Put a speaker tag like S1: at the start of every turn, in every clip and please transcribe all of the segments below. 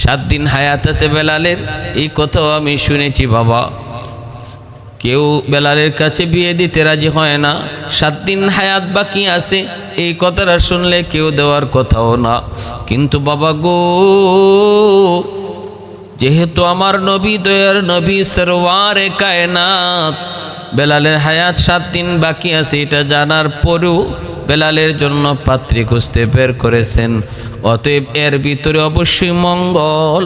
S1: 7 দিন হায়াত আছে বেলালের, এই কথাও আমি শুনেছি বাবা। কেউ বেলালের কাছে বিয়ে দিতে রাজি হয় না, 7 দিন হায়াত বাকি আছে, এই কথাটা শুনলে কেউ দেওয়ার কথাও না। কিন্তু বাবা গো, যেহেতু আমার নবী দয়ার নবী সরওয়ারে কায়নাত বেলালের হায়াত 7 দিন বাকি আছে, এটা জানার পরেও বেলালের জন্য পাত্রী খুঁজতে বের করেছেন। অতএব এর ভিতরে অবশ্যই মঙ্গল,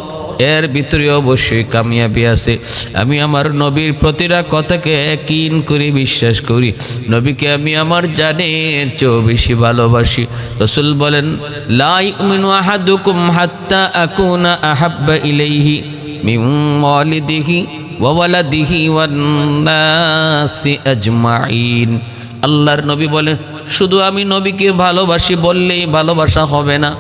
S1: এর ভিতরে অবশ্যই কামিয়াবি আছে। আমি আমার নবীর প্রতিটা কথাকে ইয়াকিন করি, বিশ্বাস করি। নবীকে আমি আমার জানের চেয়েও বেশি ভালোবাসি। রাসূল বলেন, লা ইউমিনু আহাদুকুম হাত্তা আকুনা আহাব্বা ইলাইহি মিন ওয়ালিদিহি ওয়া ওয়ালাদিহি ওয়ান নাসি আজমাইন। আল্লাহর নবী বলেন, শুধু আমি নবীকে ভালোবাসি বললেই ভালোবাসা হবে না,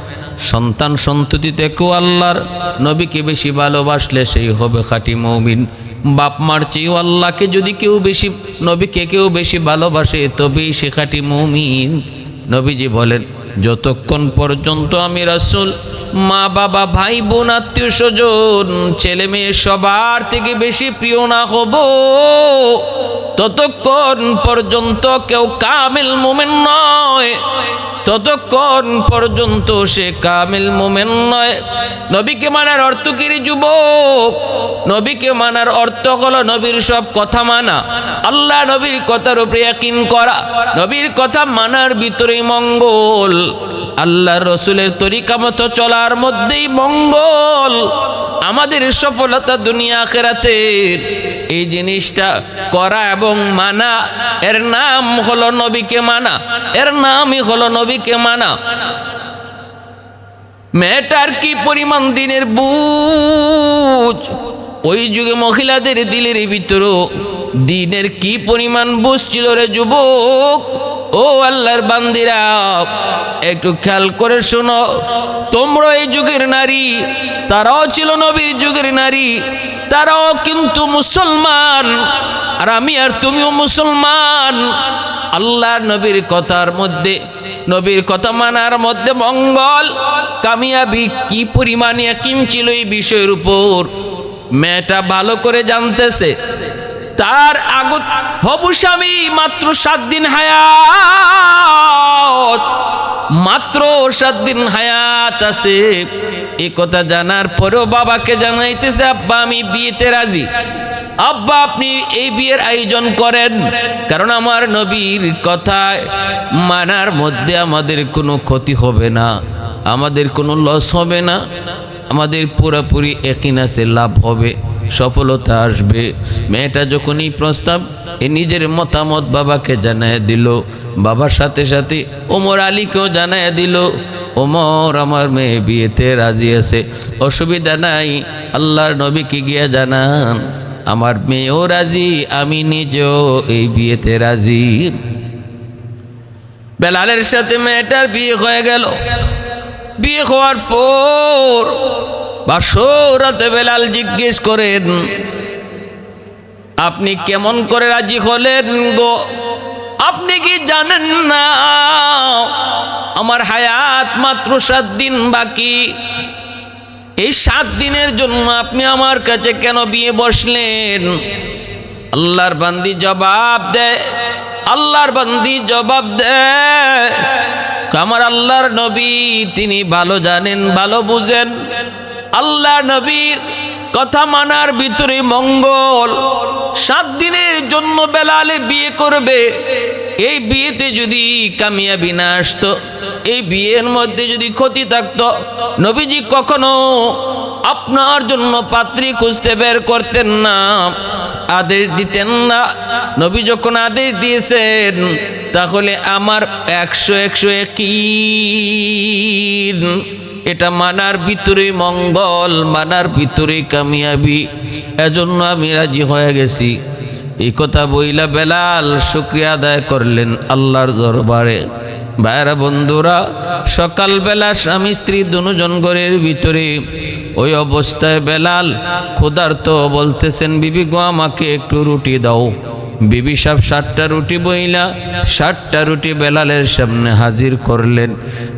S1: সন্তান সন্ততি থেকেও আল্লাহর নবীকে বেশি ভালোবাসলে সেই হবে খাঁটি মুমিন। বাপ মার চেয়েও আল্লাহকে যদি কেউ বেশি, নবীকে কেউ বেশি ভালোবাসে তবেই সে খাঁটি মুমিন। নবীজি বলেন, যতক্ষণ পর্যন্ত আমি রাসূল মা বাবা ভাই বোন আত্মীয় স্বজন ছেলে মেয়ে সবার থেকে বেশি প্রিয় না হব, ততক্ষণ পর্যন্ত কেউ কামিল মুমিন নয়, ততক্ষণ পর্যন্ত সে কামিল মুমিন নয়। নবীকে মানার অর্থ কি রে যুবক? নবীকে মানার অর্থ হলো নবীর সব কথা মানা, আল্লাহ নবীর কথার উপরে ইয়াকিন করা, নবীর কথা মানার ভিতরেই মঙ্গল, আল্লাহ রসুলের তরিকা মতো চলার মধ্যেই মঙ্গল, আমাদের সফলতা দুনিয়া আখিরাতের। এই জিনিসটা করা এবং মানা, এর নাম হলো নবীকে মানা, এর নামই হলো নবীকে মানা। মেয়েটার কি পরিমাণ দিনের বুঝ, ওই যুগে মহিলাদের দিলের ভিতরেও দিনের কি পরিমাণ বুঝ ছিল রে যুবক। ও আল্লাহর বান্দিরা, একটু খেয়াল করে শোনো, তোমরা এই যুগের নারী, তারাও ছিল নবীর যুগের নারী, তারাও কিন্তু মুসলমান, আর আমি আর তুমিও মুসলমান। আল্লাহর নবীর কথার মধ্যে, নবীর কথা মানার মধ্যে মঙ্গল কামিয়াবি কি পরিমাণ ইয়াকিন ছিল এই বিষয়ের উপর। মেয়েটা ভালো করে জানতেছে তার আগত হবু স্বামী মাত্র 7 দিন হায়াত, মাত্র 7 দিন হায়াত আছে। এই কথা জানার পরেও বাবাকে জানাইতেছে, আব্বা আমি বিয়েতে রাজি, আব্বা আপনি এই বিয়ের আয়োজন করেন, কারণ আমার নবীর কথা মানার মধ্যে আমাদের কোনো ক্ষতি হবে না, আমাদের কোনো লস হবে না, আমাদের পুরোপুরি ইয়াকিন আছে লাভ হবে, সফলতা আসবে। মেয়েটা যখন এই প্রস্তাব নিজের মতামত বাবাকে জানায় দিল, বাবার সাথে সাথে ওমর আলীকেও জানায় দিল, ওমর আমার মেয়ে বিয়েতে রাজি আছে, অসুবিধা নাই, আল্লাহর নবীকে গিয়ে জানান আমার মেয়েও রাজি, আমি নিজেও এই বিয়েতে রাজি। বেলালের সাথে মেয়েটার বিয়ে হয়ে গেল। বিয়ে হওয়ার পর বাসরাতে বেলাল জিজ্ঞেস করেন, আপনি কেমন করে রাজি হলেন গো? আপনি কি জানেন না আমার হায়াত মাত্র 7 দিন বাকি? এই 7 দিনের জন্য আপনি আমার কাছে কেন বিয়ে বসলেন? আল্লাহর বান্দি জবাব দেয়, আল্লাহর বান্দি জবাব দেয়, আমার আল্লাহর নবী তিনি ভালো জানেন, ভালো বুঝেন, আল্লাহ নবীর কথা মানার ভিতরে মঙ্গল। 7 দিনের জন্য বেলালে বিয়ে করবে, এই বিয়েতে যদি কামিয়াবি না আসতো, এই বিয়ের মধ্যে যদি ক্ষতি থাকতো, নবীজি কখনো আপনার জন্য পাত্রী খুঁজতে বের করতেন না, আদেশ দিতেন না। নবী যখন আদেশ দিয়েছেন, তাহলে আমার 100 ইয়াকিন, এটা মানার ভিতরে মঙ্গল, মানার ভিতরে কামিয়াবি, এজন্য আমি রাজি হয়ে গেছি। এই কথা বইলা বেলাল শুকরিয়া আদায় করলেন আল্লাহর দরবারে। ভাইরা বন্ধুরা, সকালবেলা স্বামী স্ত্রী দুজন ঘরের ভিতরে, ওই অবস্থায় বেলাল ক্ষুধার্ত, বলতেছেন বিবি গো আমাকে একটু রুটি দাও। বিবি সাহেব 7টা রুটি বইলা 7টা রুটি বেলালের সামনে হাজির করলেন।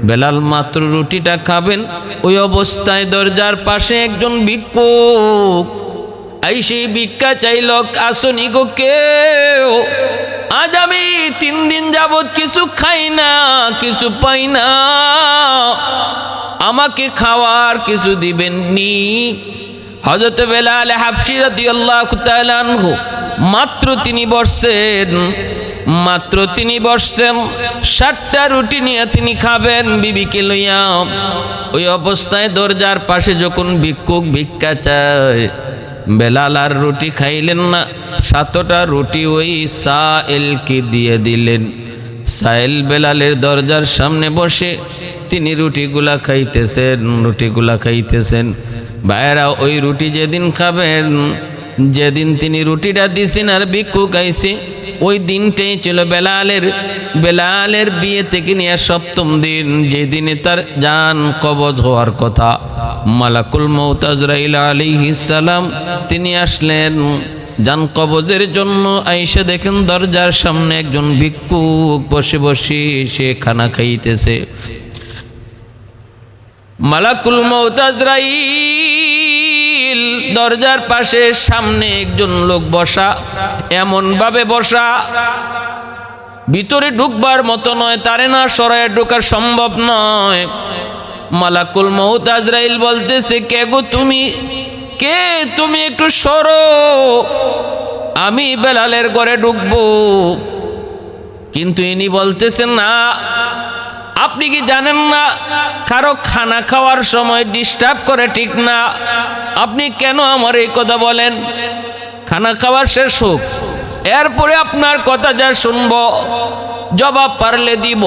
S1: বেলাল মাত্র রুটিটা খাবেন, ওই অবস্থায় দরজার পাশে একজন ভিক্ষুক আইসে ভিক্ষা চাইল, আসনি গো কেউ, আজ আমি 3 দিন যাবত কিছু খাই না, কিছু পাই না, আমাকে খাওয়ার কিছু দিবেননি? হযরত বেলাল হাবশী রাদিয়াল্লাহু তাআলা আনহু মাত্র তিনি বসছেন 60টা রুটি নিয়ে তিনি খাবেন বিবিকে লইয়া। ওই অবস্থায় দরজার পাশে যখন ভিক্ষুক ভিক্ষা চায়, বেলাল আর রুটি খাইলেন না, 7টা রুটি ওই সাইলকে দিয়ে দিলেন। সাইল বেলালের দরজার সামনে বসে তিনি রুটিগুলা খাইতেছেন। ভাইরা, ওই রুটি যেদিন খাবেন, যেদিন তিনি রুটিটা দিছেন আর ভিক্ষুক আইছে, ওই দিনটাই ছিল বেলালের বিয়ে থেকে নিয়ে 7ম দিন, যে দিনে তার জান কবজ হওয়ার কথা। মালাকুল মউত আজরাইল আলাইহিস সালাম তিনি আসলেন জান কবজের জন্য। আইসা দেখেন দরজার সামনে একজন ভিক্ষুক বসে বসে সে খানা খাইতেছে। মালাকুল মউত আজরাইল দরজার পাশে সামনে একজন লোক বসা, এমন ভাবে বসা ভিতরে ঢুকবার মতো নয়, তারে না সরায় ঢোকা সম্ভব নয়। মালাকুল মউত আজরাইল বলতেছে, কে গো তুমি, কে তুমি, একটু সরো, আমি বেলালের ঘরে ঢুকবো। কিন্তু ইনি বলতেছেন, না, আপনি কি জানেন না কারো খানা খাওয়ার সময় ডিস্টার্ব করে ঠিক না? আপনি কেন আমার এই কথা বলেন? খানা খাওয়ার শেষ হোক, এরপরে আপনার কথা যা শুনবো জবাব পারলে দিব।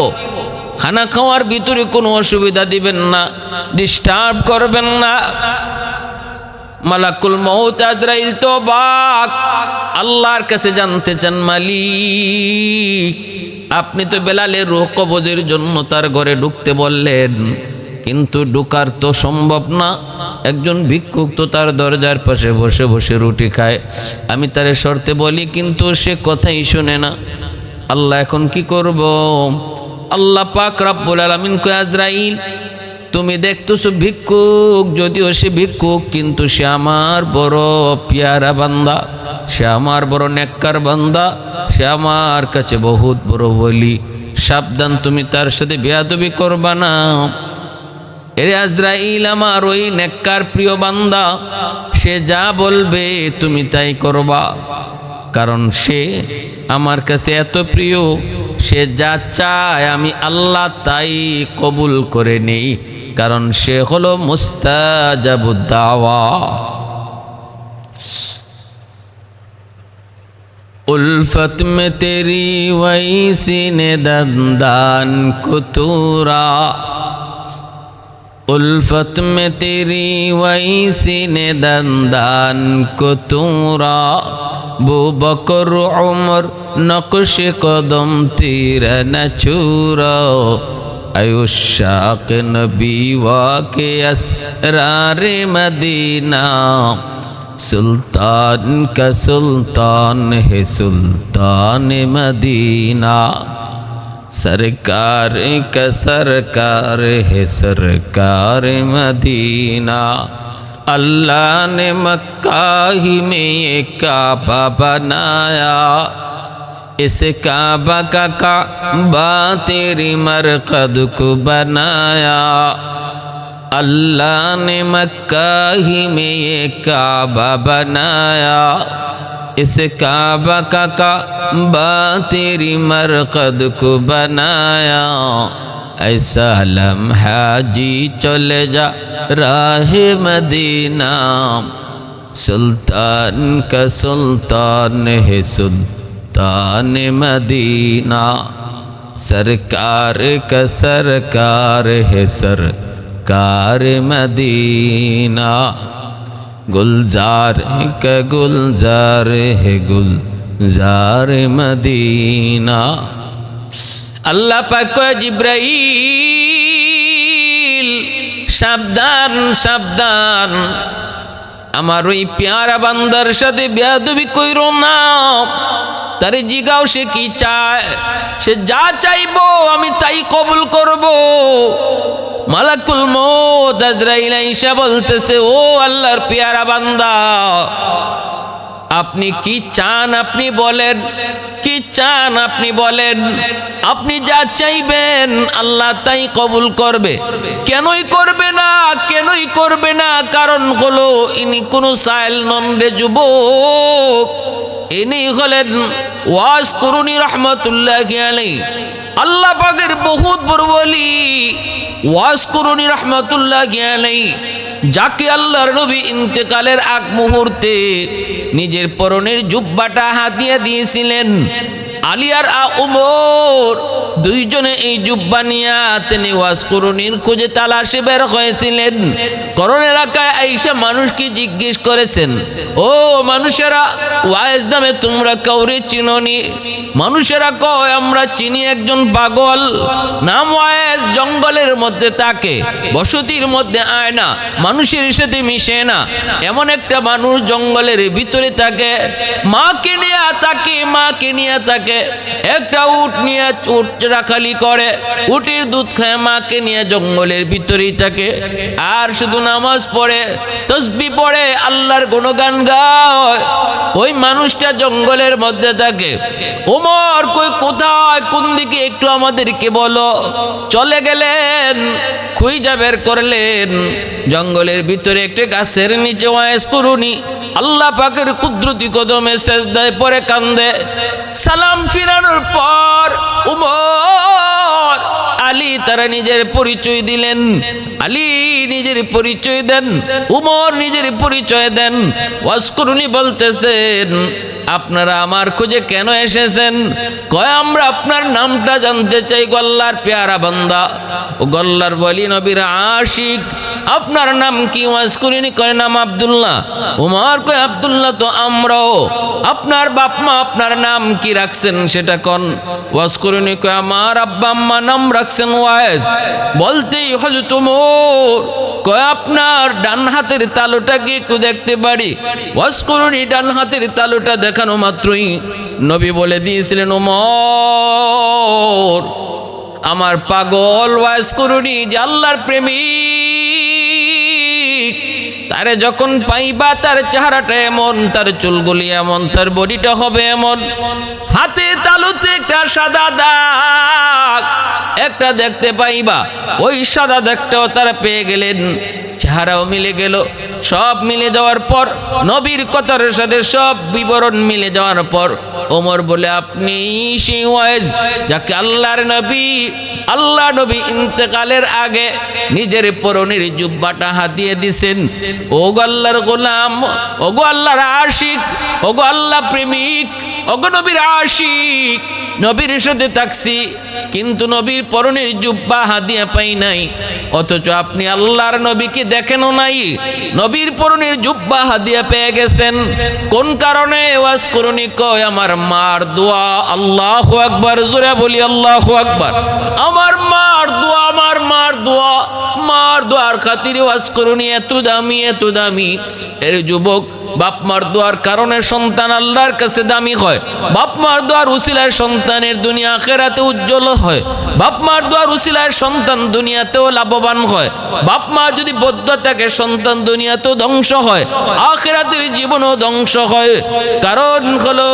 S1: খানা খাওয়ার ভিতরে কোনো অসুবিধা দিবেন না, ডিস্টার্ব করবেন না। মালাকুল মউত আজরাইল তো বাক আল্লাহর কাছে জানতে চান, মালিক আপনি তো বেলালের রূহ কবজের জন্য তার ঘরে ঢুকতে বললেন, কিন্তু ঢুকার তো সম্ভব না। একজন ভিক্ষুক তো তার দরজার পাশে বসে বসে রুটি খায়, আমি তারে শর্তে বলি কিন্তু সে কথাই শুনে না। আল্লাহ এখন কি করব? আল্লাহ পাক রব্বুল আলামিন কয়, আজরাইল তুমি দেখতেছো ভিক্ষুক, যদিও সে ভিক্ষুক কিন্তু সে আমার বড় পিয়ারা বান্দা, সে আমার বড় নেককার বান্দা, সে আমার কাছে বহুত বড় বলি। সাবধান, তুমি তার সাথে বেয়াদবি করবা না। এরে আজরাইল, আমার ওই নেককার প্রিয় বান্দা, সে যা বলবে তুমি তাই করবা, কারণ সে আমার কাছে এত প্রিয়, সে যা চায় আমি আল্লাহ তাই কবুল করে নেই, কারণ সে হলো মুস্তাজাবুদ দাওয়া। उल्फत में तेरी वैसी ने दंदान कुतूरा, उल्फत में तेरी वैसी ने दंदान कुतूरा, बू बकर उमर नक्श कदम तेरा न छूरा, आयुष्शाक नबी वाके असरार मदीना, सुल्तान का सुल्तान है सुल्तान मदीना, सरकार का सरकार है सरकार मदीना, अल्लाह ने मक्का ही में ये काबा बनाया, इस काबा का काबा तेरी मरकद को बनाया, अल्लाह ने मक्का ही में ये काबा बनाया, इस काबा का काबा तेरी मरकद को बनाया, ऐसा लम्हा जी चले जा राह मदीना, सुल्तान का सुल्तान है सुल्तान मदीना, सरकार का सरकार है सरकार मदीना, गुलजार का गुलजार है गुलजार मदीना। अल्लाह पाक जिब्राइल सावधान सावधान, আমার ওই পেয়ারা বান্দার সাথে বেয়াদবি কইরো না, তারে জিগাও সে কি চায়, সে যা চাইবো আমি তাই কবুল করব। মালাকুল মউত আজরাইল আইসা বলতেছে, ও আল্লাহর পেয়ারা বান্দা, আপনি কি চান আপনি বলেন, কি চান আপনি বলেন। আপনি যা চাইবেন আল্লাহ তাই কবুল করবে। কেনই করবে না, কেনই করবে না? কারণ হলো ইনি কোনো সাইল নন রে যুবক, ইনি হলেন ওয়াজ করুনি রহমতুল্লাহি আলাইহি, আল্লাহ পাকের বহুত বড় ওলি ওয়াজ করুনি রহমতুল্লাহি আলাইহি, যাকে আল্লাহর নবী ইন্তেকালের আগ মুহূর্তে নিজের পরনের জুব্বাটা হাতিয়ে দিয়েছিলেন। আলী আর উমর দুইজনে এই জুব্বা নিয়ে তিনি ওয়াজ করুনির খোঁজে তালাশে বের হয়েছিলেন। করণ এলাকায় আইসা মানুষকে জিজ্ঞেস করেছেন, ও মানুষেরা, ওয়াইজ নামে তোমরা কাউরে চিনোনি? মানুষেরা কয়, আমরা চিনি একজন পাগল, নাম ওয়াইজ, জঙ্গলের মধ্যে থাকে, বসতির মধ্যে আয় না, মানুষের সাথে মিশে না, এমন একটা মানুষ জঙ্গলের ভিতরে থাকে, মাকে নিয়ে থাকে, মাকে নিয়ে থাকে, একটা উট নিয়ে উট রাখালি করে, উটের দুধ খায়, মাকে নিয়ে জঙ্গলের ভিতরেই থাকে, আর শুধু নামাজ পড়ে, তসবিহ পড়ে, আল্লাহর গুণগান গায়। ওই মানুষটা জঙ্গলের মধ্যে থাকে। ওমর কই কোথায়, কোন দিকে একটু আমাদেরকে বলো। চলে গেলেন, খুঁজা বের করলেন, জঙ্গলের ভিতরে একটা গাছের নিচে ওয়াইজ করুনি আল্লাহ পাকের কুদরতি কদমে সেজদায় পড়ে কান্দে। সালাম ফিরানোর পর উমর আলী তারা নিজের পরিচয় দিলেন। আলী নিজের পরিচয় দেন, উমর নিজের পরিচয় দেন। ওয়াজ করুনি বলতেছেন, আপনারা আমার খোঁজে কেন এসেছেন? কয়, আমরা আপনার নামটা জানতে চাই গো আল্লাহর পেয়ারা বান্দা, ও গল্লার বলি নবীর আশিক, আপনার নাম কি? ওয়াজ করিনি কয়, নাম আব্দুল্লাহ। উমর কয়, আব্দুল্লাহ তো আমরাও, আপনার বাপ মা আপনার নাম কি রাখছেন সেটা কোন? ওয়াজ করিনি কয়, আমার আব্বা আম্মা নাম রাখছেন ওয়াইজ। বলতেই হযরত উমর কয়, আপনার ডান হাতের তালুটা কি একটু দেখতে পারি? ওয়াজ করিনি ডান হাতের তালুটা দেখানো মাত্রই নবী বলে দিয়েছিলেন, উমর আমার পাগল ওয়াজ করুনি যে আল্লাহর প্রেমিক, তারে যখন পাইবা তার চেহারাটা এমন, তার চুলগুলি এমন, তার বডিটা হবে এমন, হাতে তালুতে একটা সাদা দাগ একটা দেখতে পাইবা, ওই সাদা দাগটাও তারা পেয়ে গেলেন, চেহারাও মিলে গেল। সব মিলে যাওয়ার পর, নবীর কথার সাথে সব বিবরণ মিলে যাওয়ার পর ওমর বলে, আপনি সেই ওয়াইজ যাকে আল্লাহর নবী, আল্লাহ নবী ইন্তেকালের আগে নিজের পরনের জুব্বাটা হাতিয়ে দিছেন। ও গো আল্লাহর গোলাম, ও গো আল্লাহর আশিক, ও গো আল্লাহ প্রেমিক, ও গো নবীর আশিক, নবীর সাথে থাকছি কিন্তু নবীর পরনের জুব্বা হাদিয়া পাই নাই, অথচ আপনি আল্লাহর নবীকে দেখেনও নাই, নবীর পরনের জুব্বা হাদিয়া পেয়ে গেছেন। কোন কারণে? ওয়াজ করুনি কয়, আমার মার দোয়া। আল্লাহু আকবার, জোরে বলি আল্লাহু আকবার। আমার মার দোয়া, আমার মার দোয়া, মার দোয়ার খাতিরে ওয়াজ করুনি এত দামি, এত দামি। এর যুবক, বাপ মার দোয়ার কারণে সন্তান আল্লাহর কাছে দামি হয়। বাপ মার দোয়ার উসিলায় সন্তানের দুনিয়া আখিরাতে উজ্জ্বল হয়। বাপ মার দোয়ার উসিলায় সন্তান দুনিয়াতেও লাভবান হয়। বাপ মা যদি বদ্ধ থাকে সন্তান দুনিয়াতেও ধ্বংস হয়, আখিরাতের জীবনও ধ্বংস হয়। কারণ হলো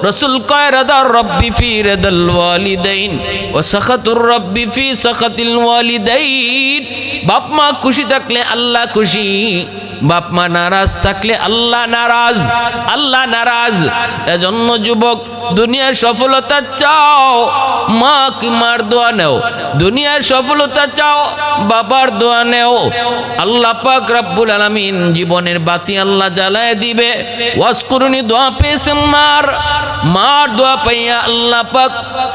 S1: রাসূল কয়, রাদার রব্বি ফি রাদাল ওয়ালিদাইন ওয়া সাখাতুর রব্বি ফি সাখাতিল ওয়ালিদাইন। বাপ মা খুশি থাকলে আল্লাহ খুশি, বাপ মা নারাজ থাকলে আল্লাহ নারাজ, আল্লাহ নারাজ। এজন্য যুবক, দুনিয়ার সফলতা চাও, মা কি মার দোয়া নেও। দুনিয়ার সফলতা চাও, বাবার দোয়া নেও। আল্লাহ পাক রব্বুল আলামিন জীবনের বাতি আল্লাহ জ্বালায় দিবে। ওয়াজ করুনি দোয়া পেয়েছেন মার, মার দোয়া পাইয়া আল্লাহ পাক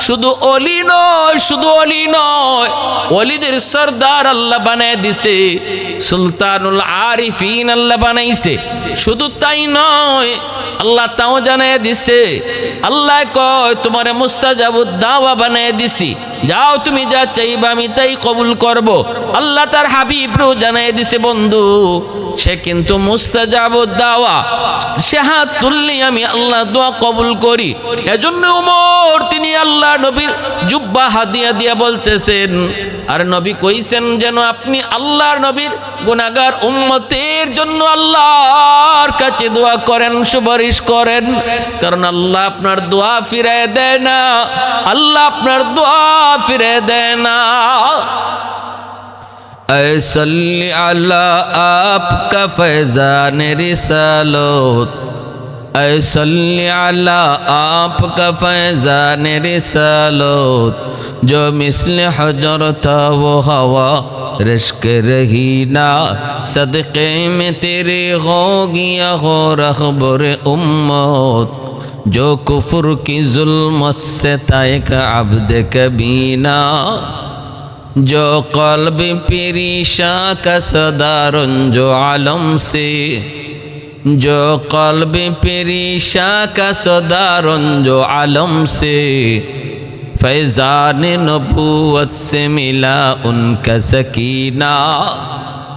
S1: শুধু ওলি নয়, শুধু ওলি নয়, ওলিদের সরদার আল্লাহ বানায় দিছে, সুলতানুল আরিফিন আল্লাহ বানাইছে। শুধু তাই নয়, আল্লাহ তাও জানায় দিছে, আল্লাহ কয় তোমারে মুস্তাজাবুদ দাওয়া বানায় দিছি, যাও তুমি যা চাইবা আমি তাই কবুল করব। আল্লাহ তার হাবিবরও জানায় দিছে, বন্ধু সে কিন্তু মুস্তাজাবুদ দাওয়া, সে হাত তুললেই আমি আল্লাহ দোয়া কবুল করি। এজন্য ওমর তিনি আল্লাহ নবীর জুব্বা হাদিয়া দিয়া বলতেছেন, আর নবী কইছেন যেন আপনি আল্লাহর নবীর গুনাহগার উম্মতের জন্য আল্লাহর কাছে দোয়া করেন, সুপারিশ করেন, কারণ আল্লাহ আপনার দোয়া ফিরায় দেয় না, আল্লাহ আপনার দোয়া ফিরায় দেয় না। ऐ सल्ली अला आपका फैज़ान रिसालत, ऐ सल्ली अला आपका फैज़ान रिसालत, जो मिसल हजर था वो हवा रश्क रही ना, सदक़े में तेरे हो गया हो रखबर उम्मत, जो कुफ्र की जुल्मत से था एक अब्द कबीना, जो क़ल्ब परेशां का सदारन जो आलम से, जो क़ल्ब परेशां का सदारन जो आलम से, फैज़ान नबूवत से मिला उनका सकीना,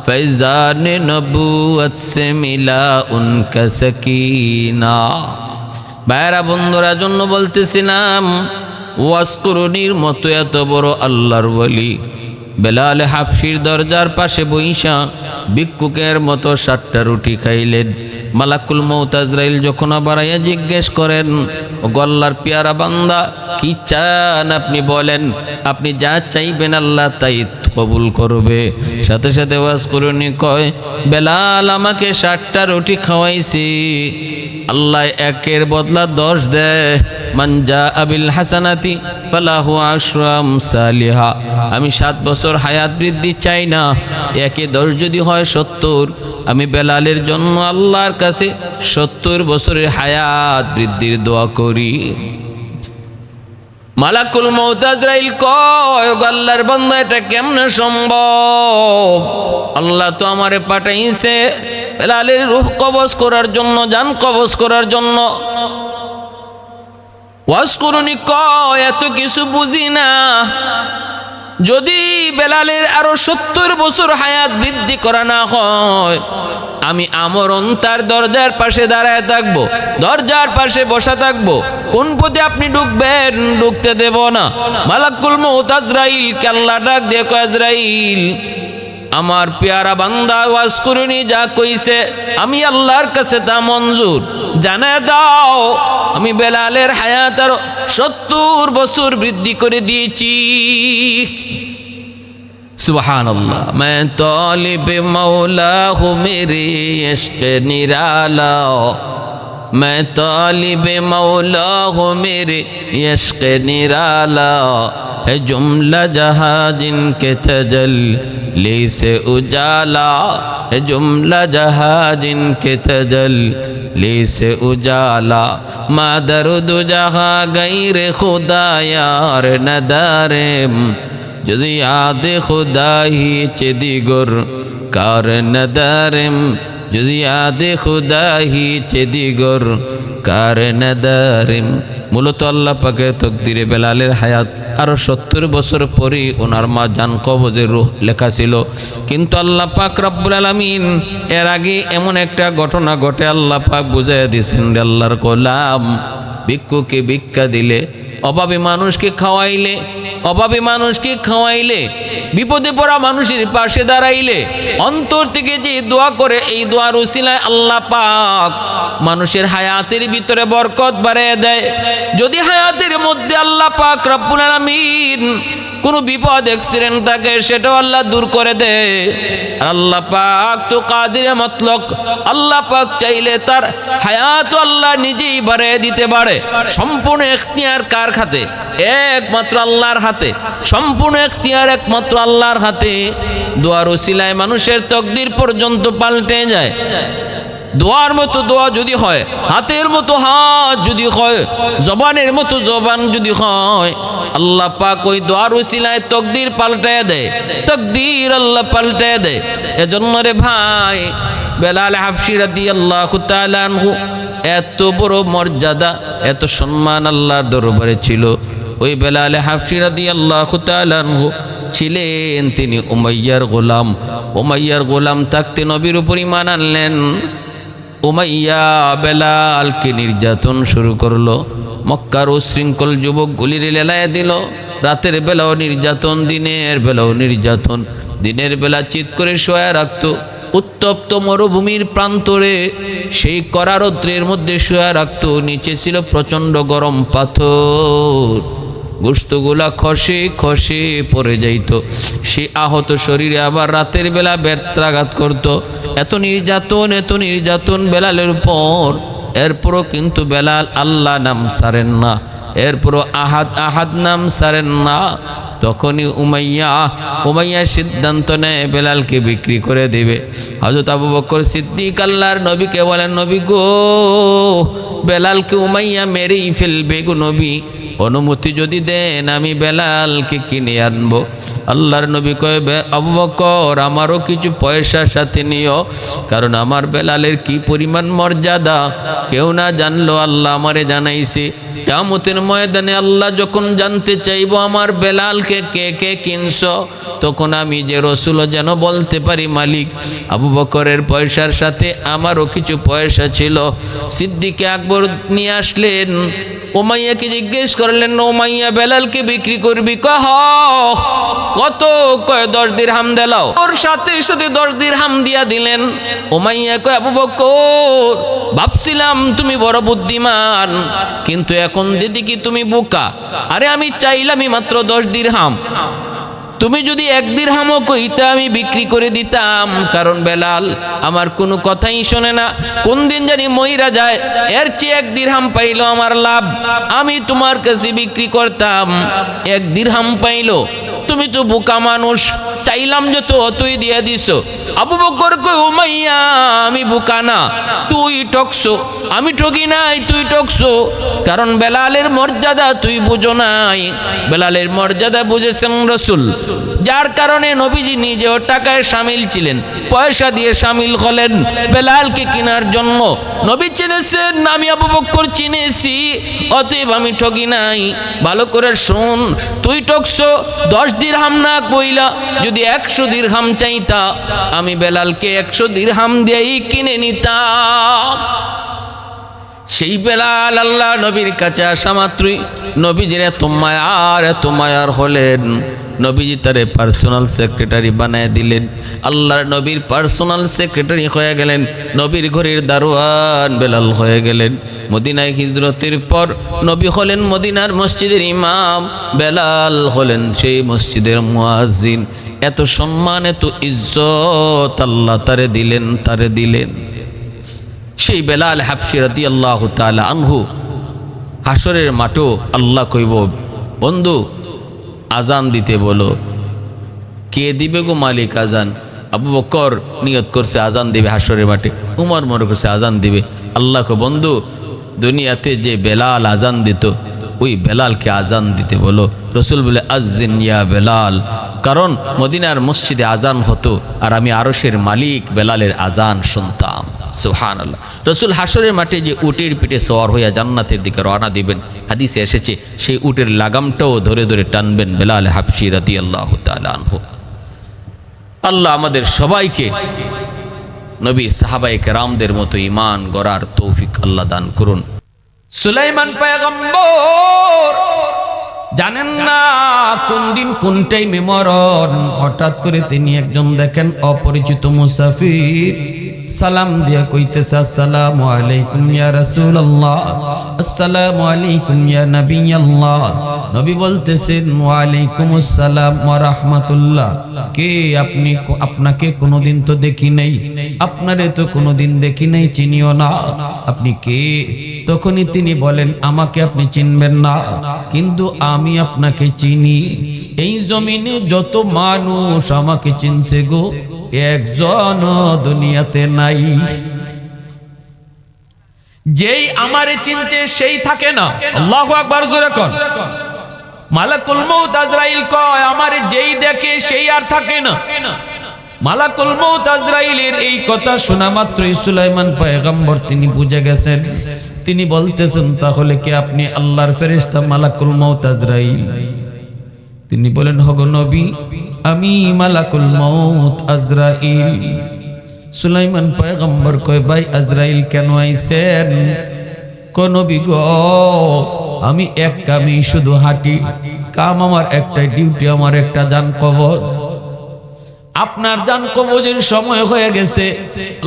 S1: फैज़ान नबूवत से मिला उनका सकीना। বাইরা বন্ধুরা জন্য বলতেছিলাম, ওয়াসকুরুনির মতো এত বড় আল্লাহর ওলি বেলাল হাবশির দরজার পাশে বইসা ভিক্ষুকের মতো 7টা রুটি খাইলেন। মালাকুল মউত আজরাইল যখন আবার আইয়া জিজ্ঞেস করেন, ও আল্লাহর পেয়ারা বান্দা কি চান আপনি বলেন, আপনি যা চাইবেন আল্লাহ তাই কবুল করবে। সাথে সাথে ওয়াসকুরুনি কয়, বেলাল আমাকে 7টা রুটি খাওয়াইছি, আল্লাহ একের বদলা 10 দেয়। মানজা আবিল হাসানাতি ফালাহু আশরু আমসালিহা। আমি 7 বছর হায়াত বৃদ্ধি চাই না, একে 10 যদি হয় 70। আমি বেলালের জন্য আল্লাহর কাছে 70 বছরের হায়াত বৃদ্ধির দোয়া করি। মালাকুল মউত আজরাইল কয়, আল্লাহর বান্দা এটা কেমনে সম্ভব? আল্লাহ তো আমারে পাঠাইছে বেলালের রূহ কবজ করার জন্য, জান কবজ করার জন্য। ওয়াসকুরুনি কয়, এত কিছু বুঝি না, যদি বেলালের আরো 70 বছর হায়াত বৃদ্ধি করা না হয়, আমি আমরণ তার দরজার পাশে দাঁড়ায় থাকবো, দরজার পাশে বসা থাকবো, কোন পথে আপনি ঢুকবেন ঢুকতে দেব না। মালাকুল মউত আজরাইল কে আল্লাহ ডাক দিয়ে কয়, আজরাইল আমার পেয়ারা বান্দা ওয়াসকুরুনি যা কইছে আমি আল্লাহর কাছে তা মঞ্জুর, জানায় দাও আমি বেলালের হায়াত আরো 70 বছর বৃদ্ধি করে দিয়েছি। সুবহানাল্লাহ। मैं तालिब मौला हूँ मेरे इश्क निराला, मैं तालिब मौला हूँ मेरे इश्क निराला, है जुमला जहाँ जिनके तजल्ली से उजाला, है जुमला जहाँ जिनके तजल्ली से उजाला, मादरुद जहाँ गैर खुदा यार नदारेम, যদি याद खुदा ही चेदिगुर कार नदारेम, যদি याद खुदा ही चेदिगुर कार नदारेम। মূলত আল্লাহ পাকের তকদিরে বেলালের হায়াত আরো 70 বছর পরে ওনার মা জান কবজের রূহ লেখা ছিল, কিন্তু আল্লাহ পাক রব্বুল আলামিন এর আগে এমন একটা ঘটনা ঘটে আল্লাহ পাক বুঝাইয়া দিয়েছেন, আল্লাহর গোলাম ভিক্ষুকে ভিক্ষা দিলে, অভাবী মানুষকে খাওয়াইলে, অভাবী মানুষকে খাওয়াইলে, বিপদে পড়া মানুষের পাশে দাঁড়াইলে, অন্তর থেকে যে দোয়া করে, এই দোয়ার উসিলায় আল্লাহ পাক মানুষের হায়াতের ভিতরে বরকত বাড়িয়ে দেয়। যদি হায়াতের মধ্যে আল্লাহ পাক রব্বুল আলামিন কোনো বিপদ অ্যাক্সিডেন্ট থাকে, সেটাও আল্লাহ দূর করে দেয়। আর আল্লাহ পাক তো কাদির মতলক, আল্লাহ পাক চাইলে তার হায়াত আল্লাহ নিজেই বাড়িয়ে দিতে পারে। সম্পূর্ণ এখতিয়ার কার হাতে? একমাত্র আল্লাহর হাতে। সম্পূর্ণ এখতিয়ার একমাত্র আল্লাহর হাতে। দোয়ার উসিলায় মানুষের তকদির পর্যন্ত পাল্টে যায়। দোয়ার মতো দোয়া যদি হয়, হাতের মতো হাত যদি হয়, জবানের মতো জবান যদি হয়, আল্লাহ পাক ওই দোয়ার উসিলায় তকদির পাল্টায় দেয়, তকদির আল্লাহ পাল্টায় দেয়। এজন্য রে ভাই, বেলাল হাবশি রাদিয়াল্লাহু তাআলা আনহু এত বড় মর্যাদা, এত সম্মান আল্লাহর দরবারে ছিল। ওই বেলাল হাবশি রাদিয়াল্লাহু তাআলা আনহু ছিলেন তিনি উমাইয়ার গোলাম। উমাইয়ার গোলাম থাকতে নবীর উপর ঈমান আনলেন। উমাইয়া বেলালকে নির্যাতন শুরু করলো। মক্কার উশৃঙ্খল যুবকগুলির লেলায় দিল। রাতের বেলাও নির্যাতন, দিনের বেলাও নির্যাতন। দিনের বেলা চিৎ করে শোয়া রাখত। উত্তপ্ত মরুভূমির প্রান্তরে সেই কড়া রৌদ্রের মধ্যে শোয়া রাখত। নিচে ছিল প্রচণ্ড গরম পাথর, গোশতগুলা খসে খসে পড়ে যাইত। সে আহত শরীরে আবার রাতের বেলা ব্যর্থাঘাত করত। এত নির্যাতন বেলালের উপর। এরপরও কিন্তু বেলাল আল্লাহ নাম ছাড়েন না, এরপরও আহাদ নাম ছাড়েন না। তখনই উমাইয়া সিদ্ধান্ত নেয় বেলালকে বিক্রি করে দেবে। হযরত আবু বকর সিদ্দিক আল্লাহর নবীকে বলেন, নবী গো, বেলালকে উমাইয়া মেরেই ফেলবে গো নবী, অনুমতি যদি দেন আমি বেলালকে কিনে আনবো। আল্লাহর নবী কয়, আবু বকর, আমারও কিছু পয়সা সাথে নিও, কারণ আমার বেলালের কি পরিমাণ মর্যাদা কেউ না জানলো, আল্লাহ আমারে জানাইছে। কিয়ামতের ময়দানে আল্লাহ যখন জানতে চাইবো আমার বেলালকে কে কে কিনছ, তখন আমি যে রসুল যেন বলতে পারি, মালিক আবু বকরের পয়সার সাথে আমারও কিছু পয়সা ছিল। সিদ্দিক আকবর নিয়ে আসলেন। উমাইয়াকে জিজ্ঞেস করলেন, উমাইয়া বেলালকে বিক্রি করবি? কত? কয় 10 দিরহাম দিলাও। ওর সাথে 10 দিরহাম দিয়া দিলেন। উমাইয়া কয়, আবু বকর, ভাবছিলাম তুমি বড় বুদ্ধিমান, কিন্তু এখন দিদি কি তুমি বোকা। আরে আমি চাইলামই মাত্র 10 দিরহাম, তুমি যদি 1 দিরহামও কইতা আমি বিক্রি করে দিতাম, কারণ বেলাল আমার কোনো কথাই শোনে না, কোন দিন জানি মইরা যায়। এর চেয়ে 1 দিরহাম পাইলো আমার লাভ, আমি তোমার কাছে বিক্রি করতাম। 1 দিরহাম পাইলো, তুমি তো বোকা মানুষ, চাইলাম যে তো অতই দিয়ে দিছো। আবু বকর কই, উমাইয়া আমি বোকা না, তুই ঠকছো। আমি ঠকি নাই, তুই ঠকছো, কারণ বেলালের মর্যাদা তুই বুঝো নাই। বেলালের মর্যাদা বুঝেছেন রাসূল, যার কারণে নবীজি নিজেও টাকায় শামিল ছিলেন, পয়সা দিয়ে শামিল হলেন বেলালকে কেনার জন্য। নবী চিনেছেন, আমি আবু বকর চিনেছি, অতএব আমি ঠকি নাই। ভালো করে শুন, তুই ঠকছো। 10 দিরহাম না কইলা যদি 100 দিরহাম চাইতা, আমি বেলালকে 100 দিরহাম দিয়েই কিনে নিতাম। সেই বেলাল আল্লাহ নবীর কাছে আসা মাত্রই নবীজির এত মায়ার হলেন, নবীজি তারে পার্সোনাল সেক্রেটারি বানায় দিলেন। আল্লাহর নবীর পার্সোনাল সেক্রেটারি হয়ে গেলেন, নবীর ঘরের দারোয়ান বেলাল হয়ে গেলেন। মদিনায় হিজরতের পর নবী হলেন মদিনার মসজিদের ইমাম, বেলাল হলেন সেই মসজিদের মুয়াজ্জিন। এত সম্মান, এত ইজ্জত আল্লাহ তারে দিলেন। সেই বেলাল হাবশী রাদিয়াল্লাহু তাআলা আনহু হাসরের মাঠও আল্লাহ কইব, বন্ধু আজান দিতে বলো। কে দিবে গো মালিক আজান? আবু বকর নিয়ত করছে আজান দিবে হাসরের মাঠে, উমর মনে করছে আজান দিবে। আল্লাহ কো, বন্ধু দুনিয়াতে যে বেলাল আজান দিত, ওই বেলালকে আজান দিতে বলো। রসুল বলে, আজ্জিন ইয়া বেলাল, কারণ মদিনার মসজিদে আজান হতো আর আমি আরশের মালিক বেলালের আজান শুনতাম। সুবহানাল্লাহ। রসুল হাসরের মাঠে যে উটের পিঠে সওয়ার হইয়া জান্নাতের দিকে রওনা দিবেন, হাদিসে এসেছে সেই উটের লাগামটাও ধরে ধরে টানবেন বেলাল হাবশী রাদিয়াল্লাহু তাআলা আনহু। আল্লাহ আমাদের সবাইকে নবী সাহাবায়ে কেরামদের মতো ঈমান গড়ার তৌফিক আল্লাহ দান করুন। সুলাইমান পয়গম্বর জানেন না কোন দিন কোন টাইমে মরণ। হঠাৎ করে তিনি একজন দেখেন অপরিচিত মুসাফির সালাম দিয়া কইতেছে, আসসালামু আলাইকুম ইয়া রাসূলুল্লাহ, আসসালামু আলাইকুম ইয়া নবিয়াল্লাহ। নবী বলতেছেন, ওয়া আলাইকুমুস সালাম ওয়া রাহমাতুল্লাহ। কে আপনি? আপনাকে কোনোদিন তো দেখি নাই, আপনারে তো কোনোদিন দেখি নাই, চিনিও না, আপনি কে? তখনই তিনি বলেন, আমাকে আপনি চিনবেন না, কিন্তু আমি আপনাকে চিনি। এই জমিনে যত মানুষ আমাকে চিনছে গো, একজন দুনিয়াতে নাই। যেই আমারে চিনছে সেই থাকে না। আল্লাহু আকবার, জোরে কোন। মালাকুল মউত আজরাইল কয়, আমারে যেই দেখে সেই আর থাকে না। মালাকুল মউত আজরাইলের এই কথা শোনা মাত্রই সুলাইমান পয়গম্বর তিনি বুঝে গেছেন। তিনি বলতেছেন, তাহলে কি আপনি আল্লাহর ফেরেশতা মালাকুল মউত আজরাইল? তিনি বলেন, হগো নবী, আমি মালাকুল মউত আজরাইল। সুলাইমান পয়গম্বর কয় ভাই আজরাইল কেন আইছেন? কোন নবী গো আমি এক কামি শুধু হাঁটি, কাম আমার একটাই, ডিউটি আমার একটা, জান কবজ। আপনার জান কবজের সময় হয়ে গেছে,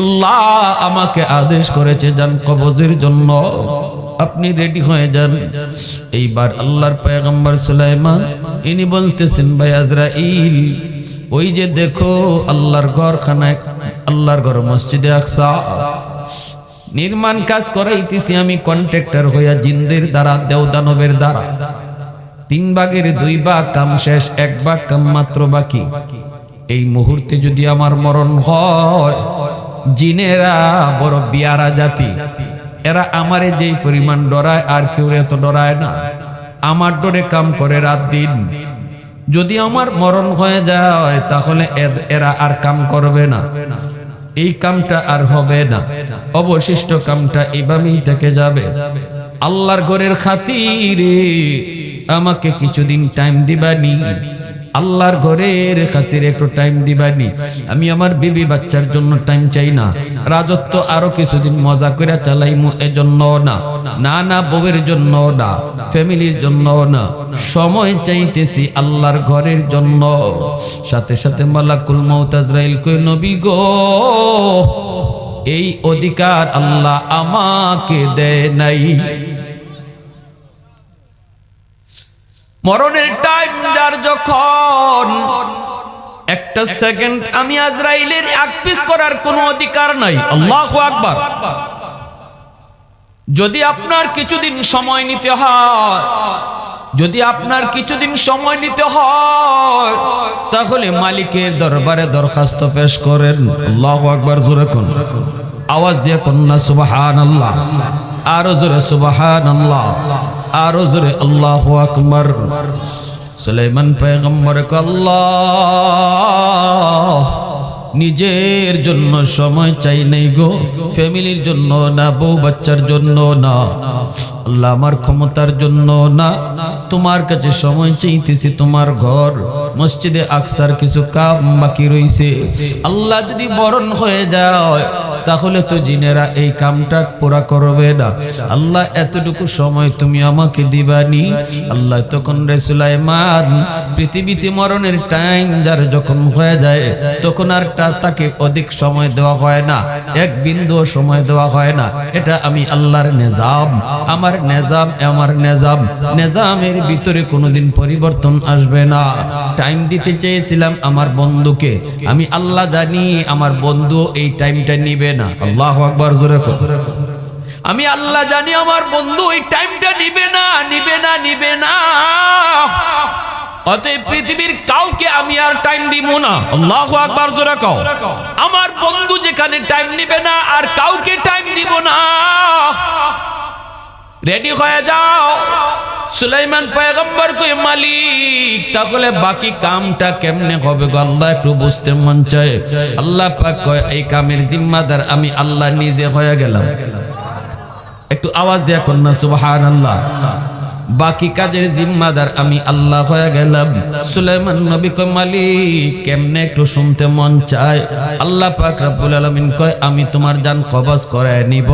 S1: আল্লাহ আমাকে আদেশ করেছে জান কবজের জন্য, আপনি রেডি হয়ে যান। এইবার আল্লাহর পয়গম্বর সুলাইমান ইনি বলতেছেন ভাই আজরাইল ওই যে দেখো আল্লাহর ঘরখানায়, আল্লাহর ঘর মসজিদে আকসা নির্মাণ কাজ করাইতেছি আমি কন্ট্রাক্টর হইয়া, জিনদের দ্বারা, দেওদানবের দ্বারা। 3 ভাগের 2 ভাগ কাম শেষ, 1 ভাগ কাম মাত্র বাকি। এই মুহূর্তে যদি আমার মরণ হয়, জিনেরা বড় বিয়ারা জাতি, এরা আমারে যেই পরিমাণ ডরায় আর কেউ এত ডরায় না। আমার ডরে কাম করে রাত দিন। যদি আমার মরণ হয়ে যায় তাহলে এরা আর কাম করবে না, এই কামটা আর হবে না, অবশিষ্ট কামটা এভাবেই থেকে যাবে। আল্লাহর ঘরের খাতিরে আমাকে কিছুদিন টাইম দিবানি, আল্লাহর ঘরের খাতিরে একটু টাইম দিবানি। আমি আমার বিবি বাচ্চার জন্য টাইম চাই না, রাজত্ব আরো কিছুদিন মজা করে চালাইমু এজন্য না, না না বউয়ের জন্য না, ফ্যামিলির জন্য না, সময় চাইতেছি আল্লাহর ঘরের জন্য। সাথে সাথে মালাকুল মউত আজরাইল কই নবী গো এই অধিকার আল্লাহ আমাকে দেয় নাই। মরণের টাইম যার যখন, একটা সেকেন্ড আমি আজরাইলের আকপিস করার কোনো অধিকার নাই। আল্লাহু আকবার। যদি আপনার কিছুদিন সময় নিতে হয়, যদি আপনার কিছুদিন সময় নিতে হয় তাহলে মালিকের দরবারে দরখাস্ত পেশ করেন। আল্লাহু আকবার। জোরে কোন আওয়াজ দিয়ে কোন না সুবহানাল্লাহ, আরো জোরে সুবহানাল্লাহ, আরো জোরে আল্লাহু আকবার। সুলাইমান পয়গম্বর কে আল্লাহ নিজের জন্য সময় চাই নাই গো, ফ্যামিলির জন্য না, বউ বাচ্চার জন্য না, আল্লাহ আমার ক্ষমতার জন্য না, তোমার কাছে সময় চাইতেছি। তোমার ঘর মসজিদে আকসার কিছু কাম বাকি রইছে, আল্লাহ যদি মরণ হয়ে যায় তাহলে তো জিনেরা এই কামটা পুরা করবে না। আল্লাহ এতটুকু সময় তুমি আমাকে দিবানি। আল্লাহ তখন রে সুলাইমান পৃথিবীতে মরণের টাইম যার যখন হয়ে যায় তখন আর তাকে অধিক সময় দেওয়া হয় না, 1 বিন্দু সময় দেওয়া হয় না। এটা আমি আল্লাহর নিজাম, আমার নিজাম, আমার নিজাম, নিজামের ভিতরে কোনোদিন পরিবর্তন আসবে না। টাইম দিতে চেয়েছিলাম আমার বন্ধুকে, আমি আল্লাহ জানি আমার বন্ধু এই টাইমটা নিবে না। আল্লাহু আকবার। জোরে কর। আমি আল্লাহ জানি আমার বন্ধু এই টাইমটা নিবে না, নিবে না, নিবে না। অতএব পৃথিবীর কাউকে আমি আর টাইম দিব না। আল্লাহু আকবার। জোরে কও। আমার বন্ধু যেখানে টাইম নিবে না আর কাউকে টাইম দিব না। রেডি হয়ে যাও। সুলাইমান পয়গম্বর কই মালিক তাহলে বাকি কামটা কেমনে হবে গো? আল্লাহ একটু বুঝতে মন চায়। আল্লাহ পাক কয় এই কামের জিম্মাদার আমি আল্লাহ নিজে হয়ে গেলাম। একটু আওয়াজ দিয়ে কোন না সুবহানাল্লাহ। বাকি কাজের জিম্মাদার আমি আল্লাহ হয়ে গেলাম। সুলাইমান নবী কয় মালিক কেমনে একটু শুনতে মন চায়। আল্লাহ পাক রব্বুল আলামিন কয় আমি তোমার জান কবজ করায় নিব,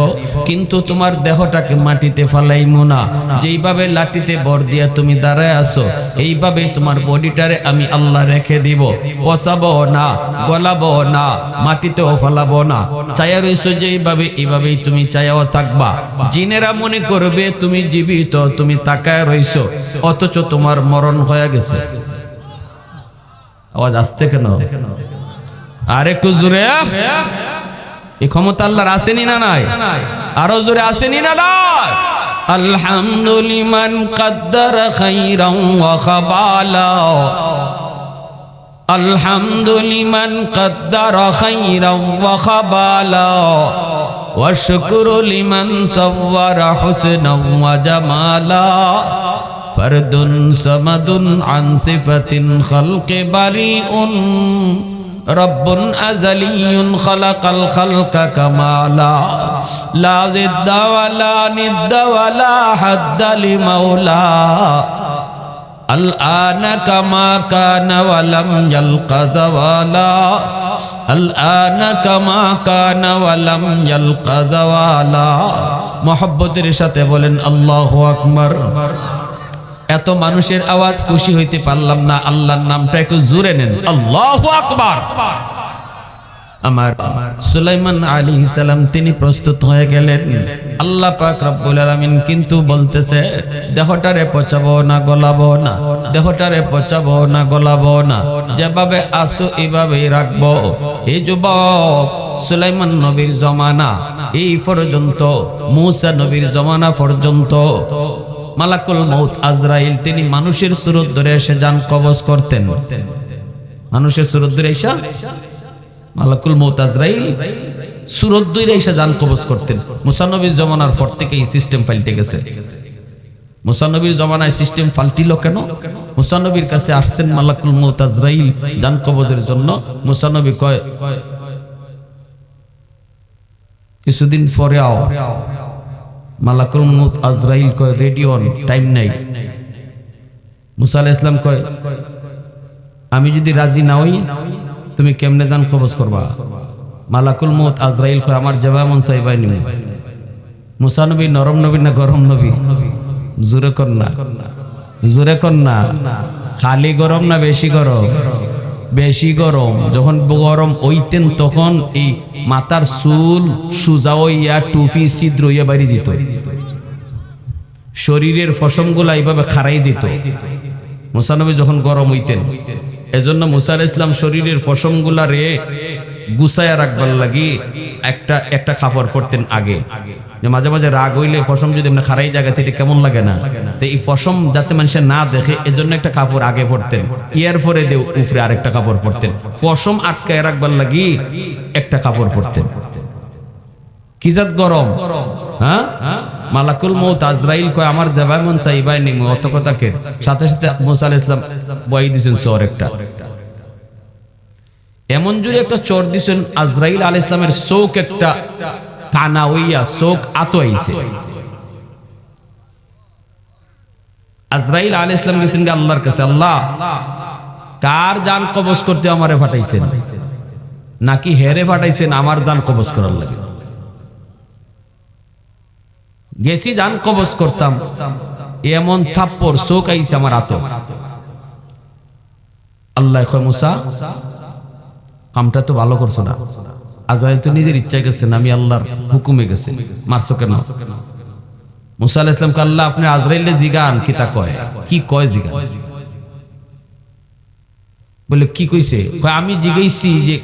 S1: কিন্তু তোমার দেহটাকে মাটিতে ফালাইমু না। যেইভাবে লাঠিতে বর দিয়া তুমি দাঁড়ায় আছো এইভাবে তোমার বডিটারে আমি আল্লাহ রেখে দিব। পচাবো না, গলাবো না, মাটিতেও ফালাবো না। চায়া রইছো যেইভাবে এইভাবেই তুমি চায়াও থাকবা। জিনেরা মনে করবে তুমি জীবিত, তুমি তাকায় রইছো, অথচ তোমার মরণ হয়ে গেছে। আওয়াজ আসতে কেন? আর একটু জোরে। এই ক্ষমতা আল্লাহর আসেনি না নাই? আরো জোরে আসেনি না নাই? আলহামদুলিমান কদ্দারা খাইরান ওয়া খাবালা, আলহামদুলিমান কদ্দারা খাইরান ওয়া খাবালা, ওয়া শুকরু লিমান সাওয়ারা হুসনান ওয়া জামালা, ফারদুন সামাদুন আন সিফাতিন খালকি বারিউন, রব্বুন আযালিয়ুন খালাকাল খালকা কামালা, লা জিদ্দা ওয়ালা নিদ্দা ওয়ালা হাদ্দা লিমাওলা, আল-আনা কামা কানা ওয়া লাম ইয়ালকা যাওয়ালা, আল-আনা কামা কানা ওয়া লাম ইয়ালকা যাওয়ালা। মুহাব্বতের সাথে বলেন আল্লাহু আকবার। এত মানুষের আওয়াজ খুশি হইতে পারলাম না, আল্লাহর নামটা একটু জোরে নেন, আল্লাহু আকবার। আমার সুলাইমান আলাইহিস সালাম তিনি প্রস্তুত হয়ে গেলেন। আল্লাহ পাক রব্বুল আলামিন কিন্তু বলতেছে দেহটারে পচাবো না গলাবো না, দেহটারে পচাবো না গলাবো না, যেভাবে আসো এইভাবেই রাখবো। এই যুবক সুলাইমান নবীর জমানা এই পর্যন্ত, মূসা নবীর জমানা পর্যন্ত মালাকুল মউত আজরাইল তিনি মানুষের সুরত ধরে এসে যান কবজ করতেন। মানুষের সুরত ধরে এসে মালাকুল মউত আজরাইল সুরত ধরে এসে যান কবজ করতেন। মূসা নবীর জমানার পর থেকে এই সিস্টেম পাল্টে গেছে। মূসা নবীর জমানায় সিস্টেম পাল্টিল কেন? মূসা নবীর কাছে আসছেন মালাকুল মউত আজরাইল যান কবজের জন্য। মূসা নবী কয় কিছুদিন পরে আও। মালাকুল মউত আজরাইল কয় রেডি অন, টাইম নাই। মুসা আলাইহিস সালাম কয় আমি যদি রাজি না হই তুমি কেমনে দান কবজ করবা? মালাকুল মউত আজরাইল কয় আমার যাবা মন চাইবাই নি। মুসা নবী নরম নবী না গরম নবী? জোরে কর না, জোরে কর না। খালি গরম না বেশি গরম? বেশি গরম। যখন গরম হইতেন তখন এই মাথার চুল সুজা হইয়া টুপি ছিদ্র হইয়া বাইরে যেত, শরীরের ফসমগুলা এইভাবে খারাই যেত মুসা নবী যখন গরম হইতেন। এজন্য মুসা আলাইহিস সালাম শরীরের ফসমগুলা রে গুছায়া রাখবার লাগি একটা কাপড় পরতেন আগে, যে মাঝে মাঝে রাগ হইলে ফসম যদি এমনি খারাই জায়গা থেকে কেমন লাগে না, তো এই ফসম যাতে মানুষের না দেখে এজন্য একটা কাপড় আগে পরতেন, ইয়ার পরে দে উপরে আরেকটা কাপড় পরতেন, ফসম আটকায় রাখবার লাগি একটা কাপড় পরতেন। কি জাত গরম, হ্যাঁ? মালাকুল মউত আজরাইল কয় আমার যাবাই মন চাইবাই নি অত কথাকে। সাথে সাথে মুসা আলাইহিস সালাম বই দিছেন চোর একটা, এমন জুড়ে একটা চোর দিছেন আজরাইল আলাইহিস সালামের চোখ একটা কানা হইয়া চোখ আতো আইছে। আজরাইল আলাইহিস সালাম গেছেন আল্লাহর কাছে, আল্লাহ কার জান কবজ করতে আমারে পাঠাইছেন, নাকি হেরে পাঠাইছেন আমার জান কবজ করার লাগে? গেছি জান কবজ করতাম, এমন থাপ্পড় চোখ আইছে আমার আতো। আল্লাহ কয় মুসা কামটা তো ভালো করছো না, আজরাইল তো নিজের ইচ্ছায় গেছেন, আমি আল্লাহর হুকুমে গেছে, মারছো কেন? মুসা আলাইহিস সালাম কে আল্লাহ আপনি আজরাইলে জিগান কি তা কয়, কি কয় জিগান। বলে কি কইছে? কয় আমি জিগাইছি যে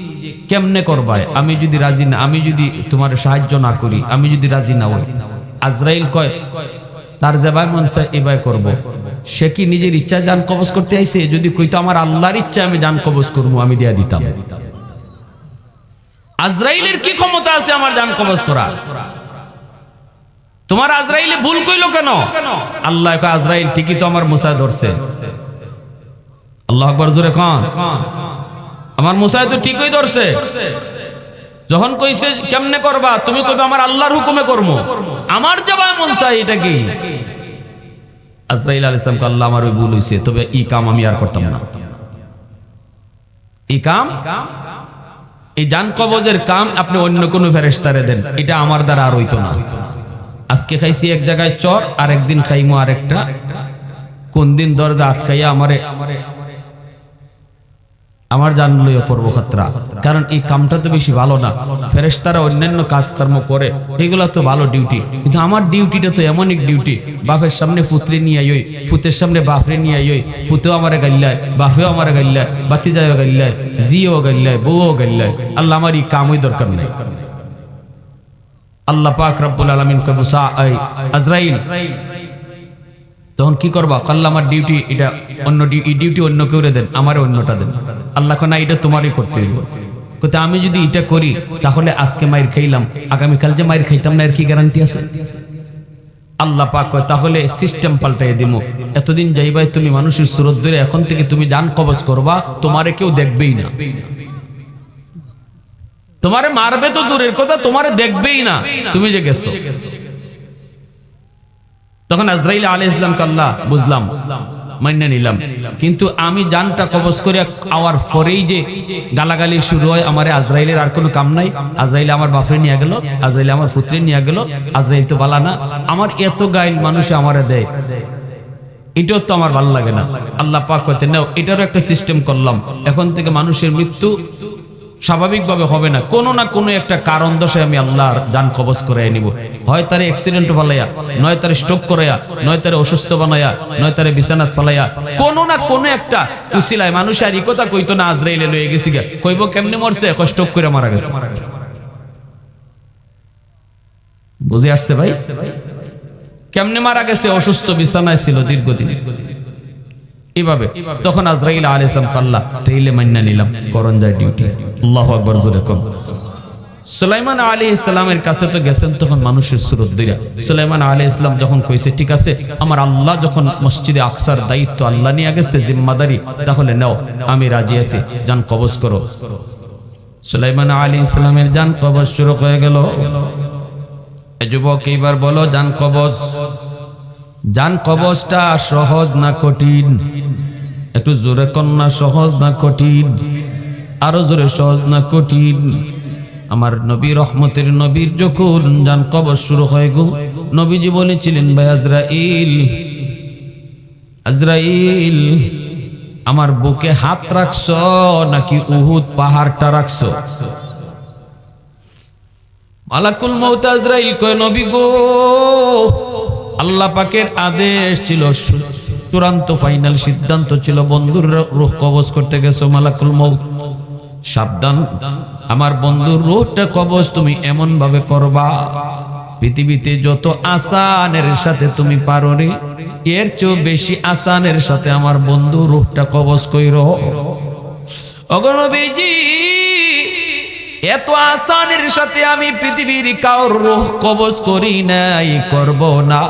S1: কেমনে করবায়, আমি যদি রাজি না, আমি যদি তোমার সাহায্য না করি, আমি যদি রাজি না হই। আজরাইল কয় তার যেভাবে মন চায় এভাবে করব। সে কি নিজের ইচ্ছায় জান কবজ করতে আইছে? যদি কইতো আমার আল্লাহর ইচ্ছা আমি জান কবজ করবো, আমি দিয়া দিতাম। আজরাইলের কি ক্ষমতা আছে আমার জান কবজ করা? তোমার আজরাইলে ভুল কইলো কেন? আল্লাহ কয় আজরাইল ঠিকই তো আমার মুসা ধরছে। আল্লাহু আকবার জোরে কোন, আমার মুসা তো ঠিকই ধরছে। যখন কইছে কেমনে করবা, তুমি কইবা আমার আল্লাহর হুকুমে করবো, আমার যাবা মন চাই। এটা কি? আজরাইল আলাইহিস সালাম কে আল্লাহ আমার ওই ভুল হইছে, তবে এই কাম আমি আর করতাম না। এই কাম, এই জান কবজের কাম আপনি অন্য কোন ফেরেশতারে দেন, এটা আমার দ্বারা আর হইতো না। আজকে খাইছি এক জায়গায় চর, আর একদিন খাইমু আরেকটা। কোন দিন দরজা আটকাইয়া আমার জান লইয়া পড়বো খাতরা। কারণ এই কামটা তো বেশি ভালো না। ফেরেশতারা অন্যান্য কাজকর্ম করে, এগুলা তো ভালো ডিউটি, কিন্তু আমার ডিউটিটা তো এমন এক ডিউটি, বাপের সামনে পুত্রে নিয়ে আই, পুতের সামনে বাপরে নিয়ে আই, পুতেও আমারে গাইল্লায়, বাপেও আমারে গাইল্লায়, বাতিজাও গাইল্লায়, জিও গাইল্লায়, বউও গাইল্লায়। আল্লাহ আমার এই কামই দরকার নাই। আল্লাহ পাক রব্বুল আলামিন কয় মুসা আজরাইল তখন কি করবা? আল্লাহ আমার ডিউটি এটা অন্য ডিউটি অন্য কেউ দেন, আমারে অন্যটা দেন। আল্লাহ কয় না, এটা তোমারই করতে হইব। কইতে আমি যদি এটা করি তাহলে আজকে মাইর খাইলাম, আগামীকাল যে মাইর খাইতাম না এর কি গ্যারান্টি আছে? আল্লাহ পাক কয় তাহলে সিস্টেম পাল্টাই দিমু। এতদিন যাইবাই তুমি মানুষের সুরত ধরে, এখন থেকে তুমি জান কবজ করবা, তোমারে কেউ দেখবেই না। তোমারে মারবে তো দূরের কথা, তোমারে দেখবেই না তুমি যে গেছো। তখন আজরাইল আলাইহিস সালাম কে আল্লাহ বুঝলাম
S2: মাইনা নিলাম, কিন্তু আমি জানটা কবজ করে আওয়ার পরেই যে গালাগালি শুরু হয়, আমারে আজরাইলের আর কোনো কাম নাই, আজরাইল আমার বাপরে নিয়ে গেল, আজরাইল আমার পুত্রে নিয়ে গেল, আজরাইল তো বালা না, আমার এত গাইল মানুষ আমারে দেয়, এটাও তো আমার ভালো লাগে না। আল্লাহ পাক কইতে নাও, এটারও একটা সিস্টেম করলাম, এখন থেকে মানুষের মৃত্যু স্বাভাবিকভাবে হবে না, কোনো না কোনো একটা কারণ দশায় আমি আল্লাহর জান কবজ করে নিব। হয় তারে অ্যাক্সিডেন্ট ফলাইয়া, নয় তারে স্ট্রোক করাইয়া, নয় তারে অসুস্থ বানাইয়া, নয় তারে বিছানাত ফলাইয়া, কোনো না কোনো একটা উসিলায়। মানুষ আর এই কথা কইতো না আজরাইলে লয়ে গেছি গা, কইব কেমনে মরছে, স্ট্রোক করে মারা গেছে। বুঝে আসছে ভাই? কেমনে মারা গেছে, অসুস্থ বিছানায় ছিল দীর্ঘদিন, এইভাবে। তখন আজরাইল আলাইহিস সালাম পাল্লা তাইলে মান্না নিলাম, করণ যায় ডিউটি। আল্লাহু আকবার, জোরে কম। সুলাইমান আলাইহিস সালামের কাছে তো গেছেন তখন মানুষের সুরত দিয়া। সুলাইমান আলাইহিস সালাম যখন কইছে ঠিক আছে, আমার আল্লাহ যখন মসজিদে আকসার দায়িত্ব আল্লাহ নিয়ে গেছে, জিম্মাদারি, তাহলে নাও, আমি রাজি আছি, জান কবজ করো। সুলাইমান আলাইহিস সালামের জান কবজ শুরু হয়ে গেল। এ যুবক, এইবার বলো, জান কবজ, জান কবজটা সহজ না কঠিন? একটু জোরে কন্যা, সহজ না কঠিন? আরো জোরে, সহজ না কঠিন? আমার নবী, রহমতের নবীর যখন জান কবজ শুরু হয়ে গো, নবীজি বলেছিলেন, ভাই আজরাইল, আজরাইল, আমার বুকে হাত রাখছো নাকি উহুদ পাহাড়টা রাখছো? মালাকুল মউত আজরাইল কয়, নবী গো, আল্লাহ পাকের আদেশ ছিল, চূড়ান্ত ফাইনাল সিদ্ধান্ত ছিল, বন্ধুর রূহ কবজ করতে গেছো, মালাকুল মউত সাবধান, আমার বন্ধুর রূহটা কবজ তুমি এমন ভাবে করবা, পৃথিবীতে যত আসানের সাথে তুমি পারো রে, এর চেয়ে বেশি আসানের সাথে আমার বন্ধু রূহটা কবজ কইরো। ওগো নবীজি, এত আসানের সাথে আমি পৃথিবীর কাউর রূহ কবজ করি নাই, করব না,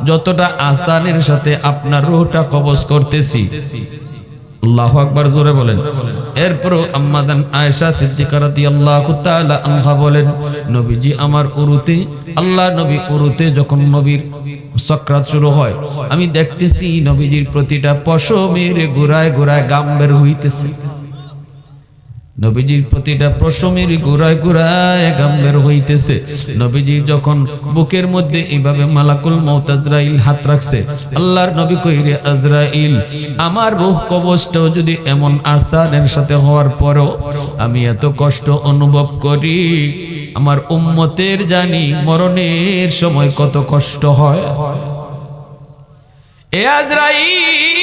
S2: যতটা আসানের সাথে আপনার রূহটা কবজ করতেছি। আল্লাহু আকবার, জোরে বলেন। এরপর আম্মা জান আয়েশা সিদ্দিকা রাদিয়াল্লাহু তাআলা আনহা বলেন, নবীজি আমার উরুতে, আল্লাহ নবী উরুতে যখন নবীর সাকরাত শুরু হয়, আমি দেখতেছি নবীজির প্রতিটা পশমের গোড়ায় গোড়ায় গাম বের হইতেছে, নবীজির প্রতিটা পশমের গোড়ায় গোড়ায় গাম বের হইতেছে। নবীজি যখন বুকের মধ্যে এইভাবে মালাকুল মউত আজরাইল হাত রাখছে, আল্লাহর নবী কইরে, আজরাইল, আমার রূহ কবজটাও যদি এমন আসানের সাথে হওয়ার পরও আমি এত কষ্ট অনুভব করি, আমার উম্মতের জানি মরণের সময় কত কষ্ট হয়। এ আজরাইল,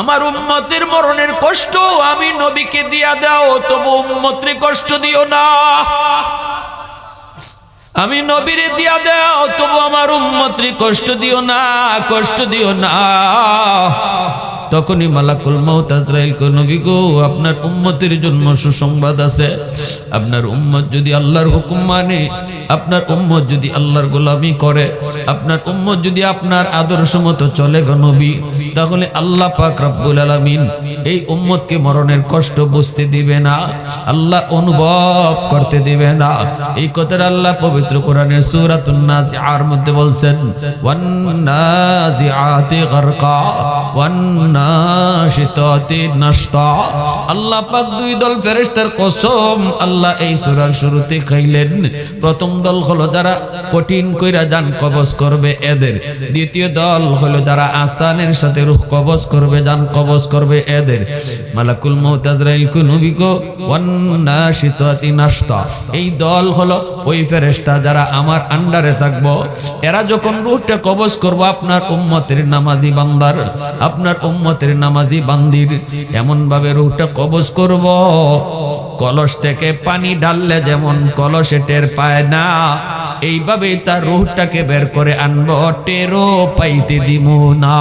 S2: আমার উম্মতের মরণের কষ্ট আমি নবীকে দিয়া দাও, তবু উম্মতরে কষ্ট দিও না। আমি নবীরে দিয়া দাও, তবু আমার উম্মতরে কষ্ট দিও না, কষ্ট দিও না। তখনই মালাকুল মউত আজরাইল কয়, নবী গো, আপনার উম্মতের জন্য সুসংবাদ আছে। আপনার উম্মত যদি আল্লাহর হুকুম মানে, আপনার উম্মত যদি আল্লাহর গোলামি করে, আপনার উম্মত যদি আপনার আদর্শ মতো চলে গো নবী, তাহলে আল্লাহ পাক রব্বুল আলামিন এই উম্মতকে মরণের কষ্ট বুঝতে দিবে না, আল্লাহ অনুভব করতে দিবে না। এই কথাটা আল্লাহ পবিত্র কোরআনের সূরাতুন নাজিআর মধ্যে বলছেন, ওয়ান নাজিআতি গারকা ওয়ান নাশিতাতি নাশতা। আল্লাহ পাক দুই দল ফেরেশতার কসম আল্লাহ এই সূরার শুরুতে খাইলেন। প্রথম দল হলো যারা কঠিন কইরা জান কবজ করবে এদের, দ্বিতীয় দল হলো যারা আসানের সাথে রূহ কবজ করবে, জান কবজ করবে এদের। মালাকুল মউত আজরাইল কো, নবী গো, ওয়ান নাশিতাতি নাশতা, এই দল হলো ওই ফেরেশতা যারা আমার আন্ডারে থাকবো। এরা যখন রূহটা কবজ করব আপনার উম্মতের নামাজি বান্দার, আপনার উম্মতের নামাজি বান্দির, এমন ভাবে রূহটা কবজ করব, কলস থেকে পানি ঢাললে যেমন কলসে টের পায় না, এইভাবে তার রূহটাকে বের করে আনবো, টেরও পাইতে দিব না।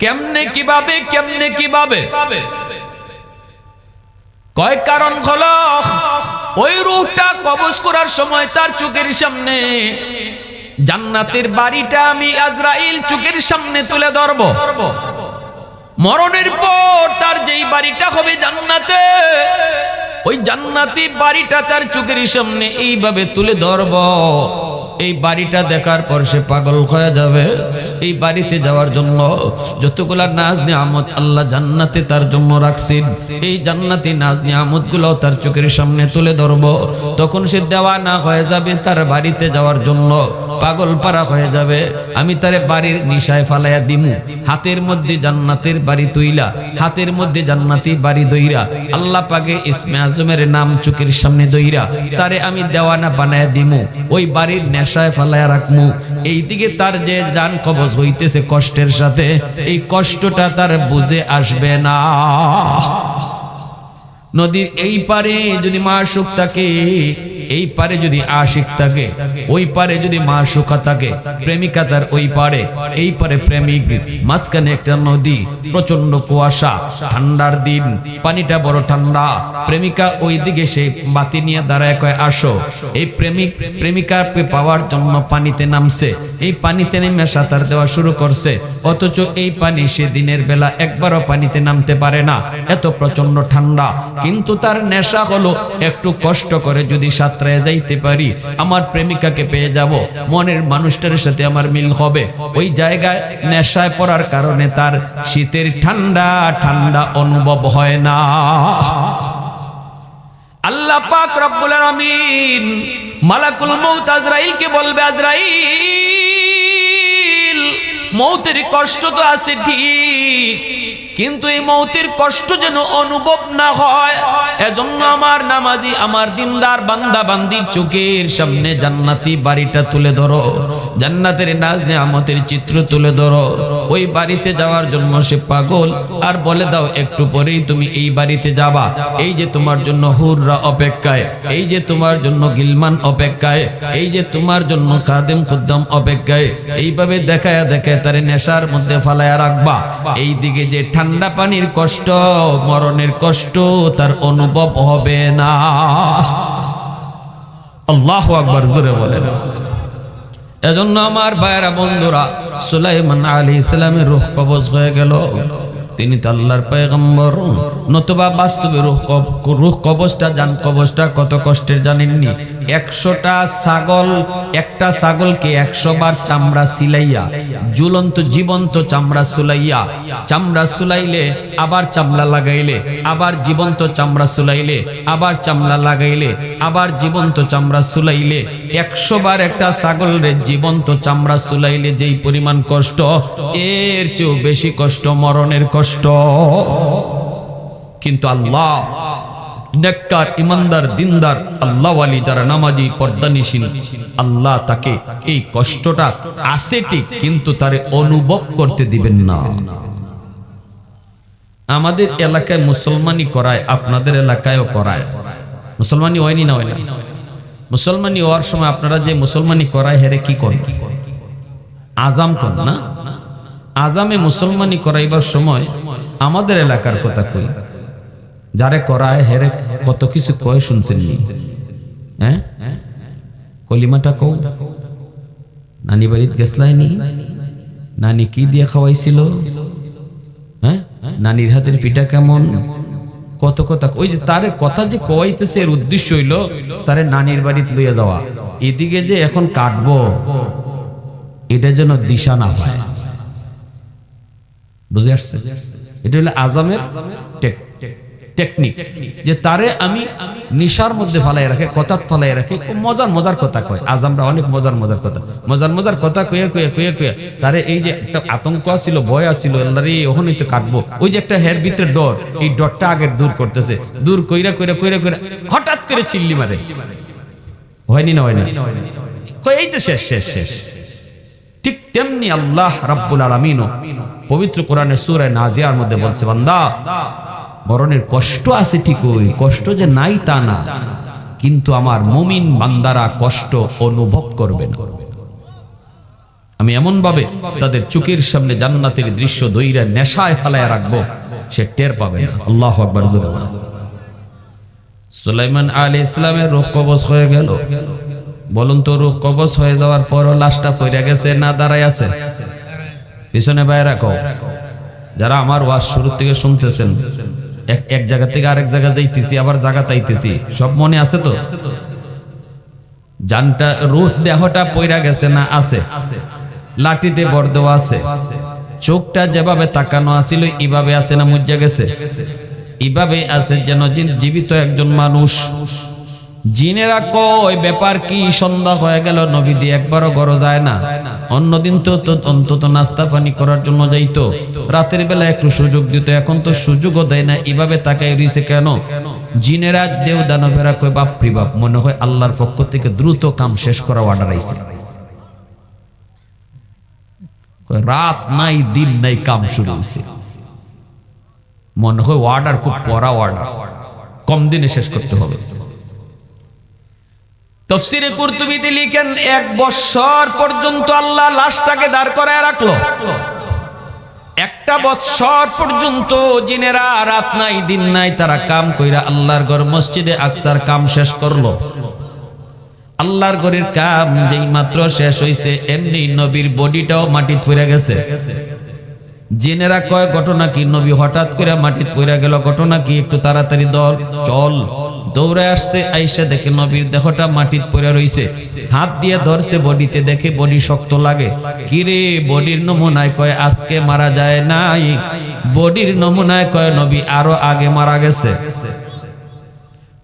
S2: কেমনে কিভাবে, কেমনে কিভাবে? কয় কারণ হলো, ওই রূহটা কবজ করার সময় তার চোখের সামনে জান্নাতের বাড়িটা আমি আজরাইল চোখের সামনে তুলে ধরব। মরণের পর তার যেই বাড়িটা হবে জান্নাতে, ওই জান্নাতি বাড়িটা তার চোখের সামনে এইভাবে তুলে ধরব। এই বাড়িটা দেখার পর সে পাগল হয়ে যাবে। এই বাড়িতে যাওয়ার জন্য যতগুলা নাজ নিয়ামত আল্লাহ জান্নাতে তার জন্য রাখছেন, এই জান্নাতি নাজ নিয়ামত গুলো তার চোখের সামনে তুলে ধরবো, তখন সে দেওয়ানা হয়ে যাবে তার বাড়িতে যাওয়ার জন্য, পাগল পারা হয়ে যাবে। আমি তারে বাড়ির নিশায় ফালাইয়া দিমু, হাতের মধ্যে জান্নাতের বাড়ি তুইলা, হাতের মধ্যে জান্নাতি বাড়ি দইরা, আল্লাহ পাকে ইসমে আজমের নাম চোখের সামনে দইরা তারে আমি দেওয়ানা বানায়া দিমু, ওই বাড়ির নেশায় ফালাইয়া রাখমু। এইদিকে তার যে জান কবজ হইতেছে কষ্টের সাথে, এই কষ্টটা তার বুঝে আসবে না। নদীর এই পারে যদি মাশউক থাকে, এই পারে যদি আশিক থাকে, ওই পারে যদি মাশউকা থাকে, প্রেমিকা তার ওই পারে, এই পারে প্রেমিক, মাঝখানে একটা নদী, প্রচন্ড কুয়াশা, ঠান্ডার দিন, পানিটা বড় ঠান্ডা। প্রেমিকা ওই দিকে সে বাতি নিয়ে দাঁড়ায় কয় আসো। এই প্রেমিক প্রেমিকাকে পাওয়ার জন্য পানিতে নামছে, এই পানিতে নেমে সাঁতার দেওয়া শুরু করছে, অথচ এই পানি সে দিনের বেলা একবারও পানিতে নামতে পারে না, এত প্রচন্ড ঠান্ডা। কিন্তু তার নেশা হলো একটু কষ্ট করে যদি সাঁতরে যাইতে পারি আমার প্রেমিকাকে পেয়ে যাব, মনের মানুষটার সাথে আমার মিল হবে। ওই জায়গায় নেশায় পড়ার কারণে তার শীতের ঠান্ডা ঠান্ডা অনুভব হয় না। আল্লাহ পাক রব্বুল আলামিন মালাকুল মউত আজরাইলকে বলবে, আজরাইল মউতের কষ্ট তো আছে ঠিক, কিন্তু এই মৌতের কষ্ট যেন অনুভব না হয়, এজন্য আমার নামাজি আমার দিনদার বান্দা বান্দির চোখের সামনে জান্নাতি বাড়িটা তুলে ধরো, জান্নাতের নাজ নিয়ামতের চিত্র তুলে ধরো। ওই বাড়িতে যাওয়ার জন্য সে পাগল, আর বলে দাও একটু পরেই তুমি এই বাড়িতে যাবা, এই যে তোমার জন্য হুররা অপেক্ষায়, এই যে তোমার জন্য গিলমান অপেক্ষায়, এই যে তোমার জন্য খাদেম খুদ্দাম অপেক্ষায়। এইভাবে দেখায় দেখায় তারে নেশার মধ্যে ফালায়া রাখবা। এই দিকে যে ঠান্ডা পানির কষ্ট, মরণের কষ্ট তার অনুভব হবে না। আল্লাহু আকবার, জোরে বলেন। এজন্য আমার ভাইরা বন্ধুরা, সুলাইমান আলাইহিস সালামের রূহ কবজ হয়ে গেল, তিনি তো আল্লাহর পয়গম্বর, নতুবা বাস্তবে রূহ কবজটা, জান কবজটা কত কষ্টের জানেননি? 100টা ছাগল, একটা ছাগলকে 100 বার চামড়া সিলাইয়া, ঝুলন্ত জীবন্ত চামড়া সুলাইয়া, চামড়া সুলাইলে আবার চামড়া লাগাইলে, আবার জীবন্ত চামড়া সুলাইলে, আবার চামড়া লাগাইলে, আবার জীবন্ত চামড়া সুলাইলে, 100 বার একটা ছাগলের জীবন্ত চামড়া সুলাইলে যেই পরিমাণ কষ্ট, এর চেয়েও বেশি কষ্ট মরণের কষ্ট। কিন্তু আল্লাহ নেককার, ইমানদার, দিনদার, আল্লাহ ওয়ালি যারা নামাজি পর্দানিশীন, আল্লাহ তাকে এই কষ্টটা আছে ঠিক, কিন্তু তারে অনুভব করতে দিবেন না। আমাদের এলাকায় মুসলমানি করায়, আপনাদের এলাকায়ও করায়। মুসলমানি হয়নি না? হয় না? মুসলমানি হওয়ার সময় আপনারা যে মুসলমানি করায় হেরে কি করেন? আজাম করেন না? আজামে মুসলমানি করাইবার সময় আমাদের এলাকার কথা কই, যারে করায় হেরে কত কিছু কয় শুনছেন নি? হ্যাঁ, কলিমাটা কও, নানি বাড়িতে গেছলাইনি, নানি কি দিয়ে খাওয়াইছিল, হ্যাঁ, নানির হাতের পিঠা কেমন, কত কথা। ওই যে তারে কথা যে কইতেছে, এর উদ্দেশ্য হইল তারে নানির বাড়িতে লইয়া যাওয়া। এদিকে যে এখন কাটবো, এটা যেন দিশা না হয়। বুঝে আসছে? এটা হলো আজামের টেকনিক, যে তারে আমি নিশার মধ্যে ফালাই রাখে, কথা ফালাই রাখে, মজার মজার কথা কয়। আজামরা অনেক মজার মজার কথা, মজার মজার কথা কইয়া কইয়া কইয়া কইয়া তারে এই যে একটা আতঙ্ক আছিল, ভয় আছিল, আল্লাহরে ওখানে তো কাটবো, ওই যে একটা হের ভিতরে ডর, এই ডরটা আগে দূর করতেছে, দূর কইরা কইরা কইরা কইরা হঠাৎ করে চিল্লি মারে। হয়নি না? হয় না? কই এই তো শেষ শেষ শেষ। ঠিক তেমনি আল্লাহ রাব্বুল আলামিন পবিত্র কোরআনের সূরা নাজিয়ার মধ্যে বলছে, বান্দা মরণের কষ্ট আছে ঠিকই, কষ্ট যে নাই তা না, কিন্তু আমার মুমিন বান্দারা কষ্ট অনুভব করবে না। আমি এমন ভাবে তাদের চোখের সামনে জান্নাতের দৃশ্য দইরা নেশায় ফেলায় রাখবো, সে টের পাবে না। আল্লাহু আকবার, জোরে বলেন। সুলাইমান আলাইহিস সালামের রূহ কবজ হয়ে গেল। বলুন তো, রূহ কবজ হয়ে যাওয়ার পরও লাশটা পড়ে গেছে না দাঁড়ায় আছে? পিছনে বাইরে কও, যারা আমার ওয়াজ শুরু থেকে শুনতেছেন, এক জায়গা থেকে আরেক জায়গা যাইতেছি, আবার জায়গা তাইতেছি, সব মনে আছে তো? জানটা রূহ দেহটা পইরা গেছে না আছে, লাঠিতে বর দেওয়া আছে, চোখটা যেভাবে তাকানো আছিল এইভাবে আছে না মুজ্জা গেছে, এইভাবে আছে যেন জীবিত একজন মানুষ। জিনেরা কয় ব্যাপার কি, সন্ধ্যা হয়ে গেল, নবী দিয়ে একবারও ঘর যায় না। অন্যদিন তো অন্তত নাস্তা পানি করার জন্য যাইতো, রাতের বেলা একটু সুযোগ দিত, এখন তো সুযোগও দেয় না। এইভাবে তাকাই রইছে কেন? জিনেরা দেও দানবেরা কয় বাপরি বাপ, মনে হয় আল্লাহর পক্ষ থেকে দ্রুত কাম শেষ করা অর্ডার আইছে। রাত নাই দিন নাই কাম শুরু হয়েছে, মনে হয় অর্ডার খুব কড়া অর্ডার, কম দিনে শেষ করতে হবে। তাফসীরে কুরতুবীতে লিখেন 1 বছর পর্যন্ত আল্লাহ লাশটাকে দাঁড় করায় রাখলো। 1টা বছর পর্যন্ত জিনেরা রাত নাই দিন নাই তারা কাম কইরা আল্লাহর ঘর মসজিদে আকসার কাম শেষ করলো। আল্লাহর ঘরের কাম যেই মাত্র শেষ হইছে এমনি নবীর বডিটাও মাটিতে পড়ে গেছে। জিনেরা কয় ঘটনা কি, নবী হঠাৎ করে মাটিতে পড়ে গেল, ঘটনা কি, একটু তাড়াতাড়ি চল। দৌড়ে আসছে, আইসা দেখে নবীর দেহটা মাটিতে পড়ে রইছে, হাত দিয়ে ধরছে বডিতে, দেখে বডি শক্ত লাগে। কিরে বডির নমুনায় কয় আজকে মারা যায় নাই, বডির নমুনায় কয় নবী আরো আগে মারা গেছে।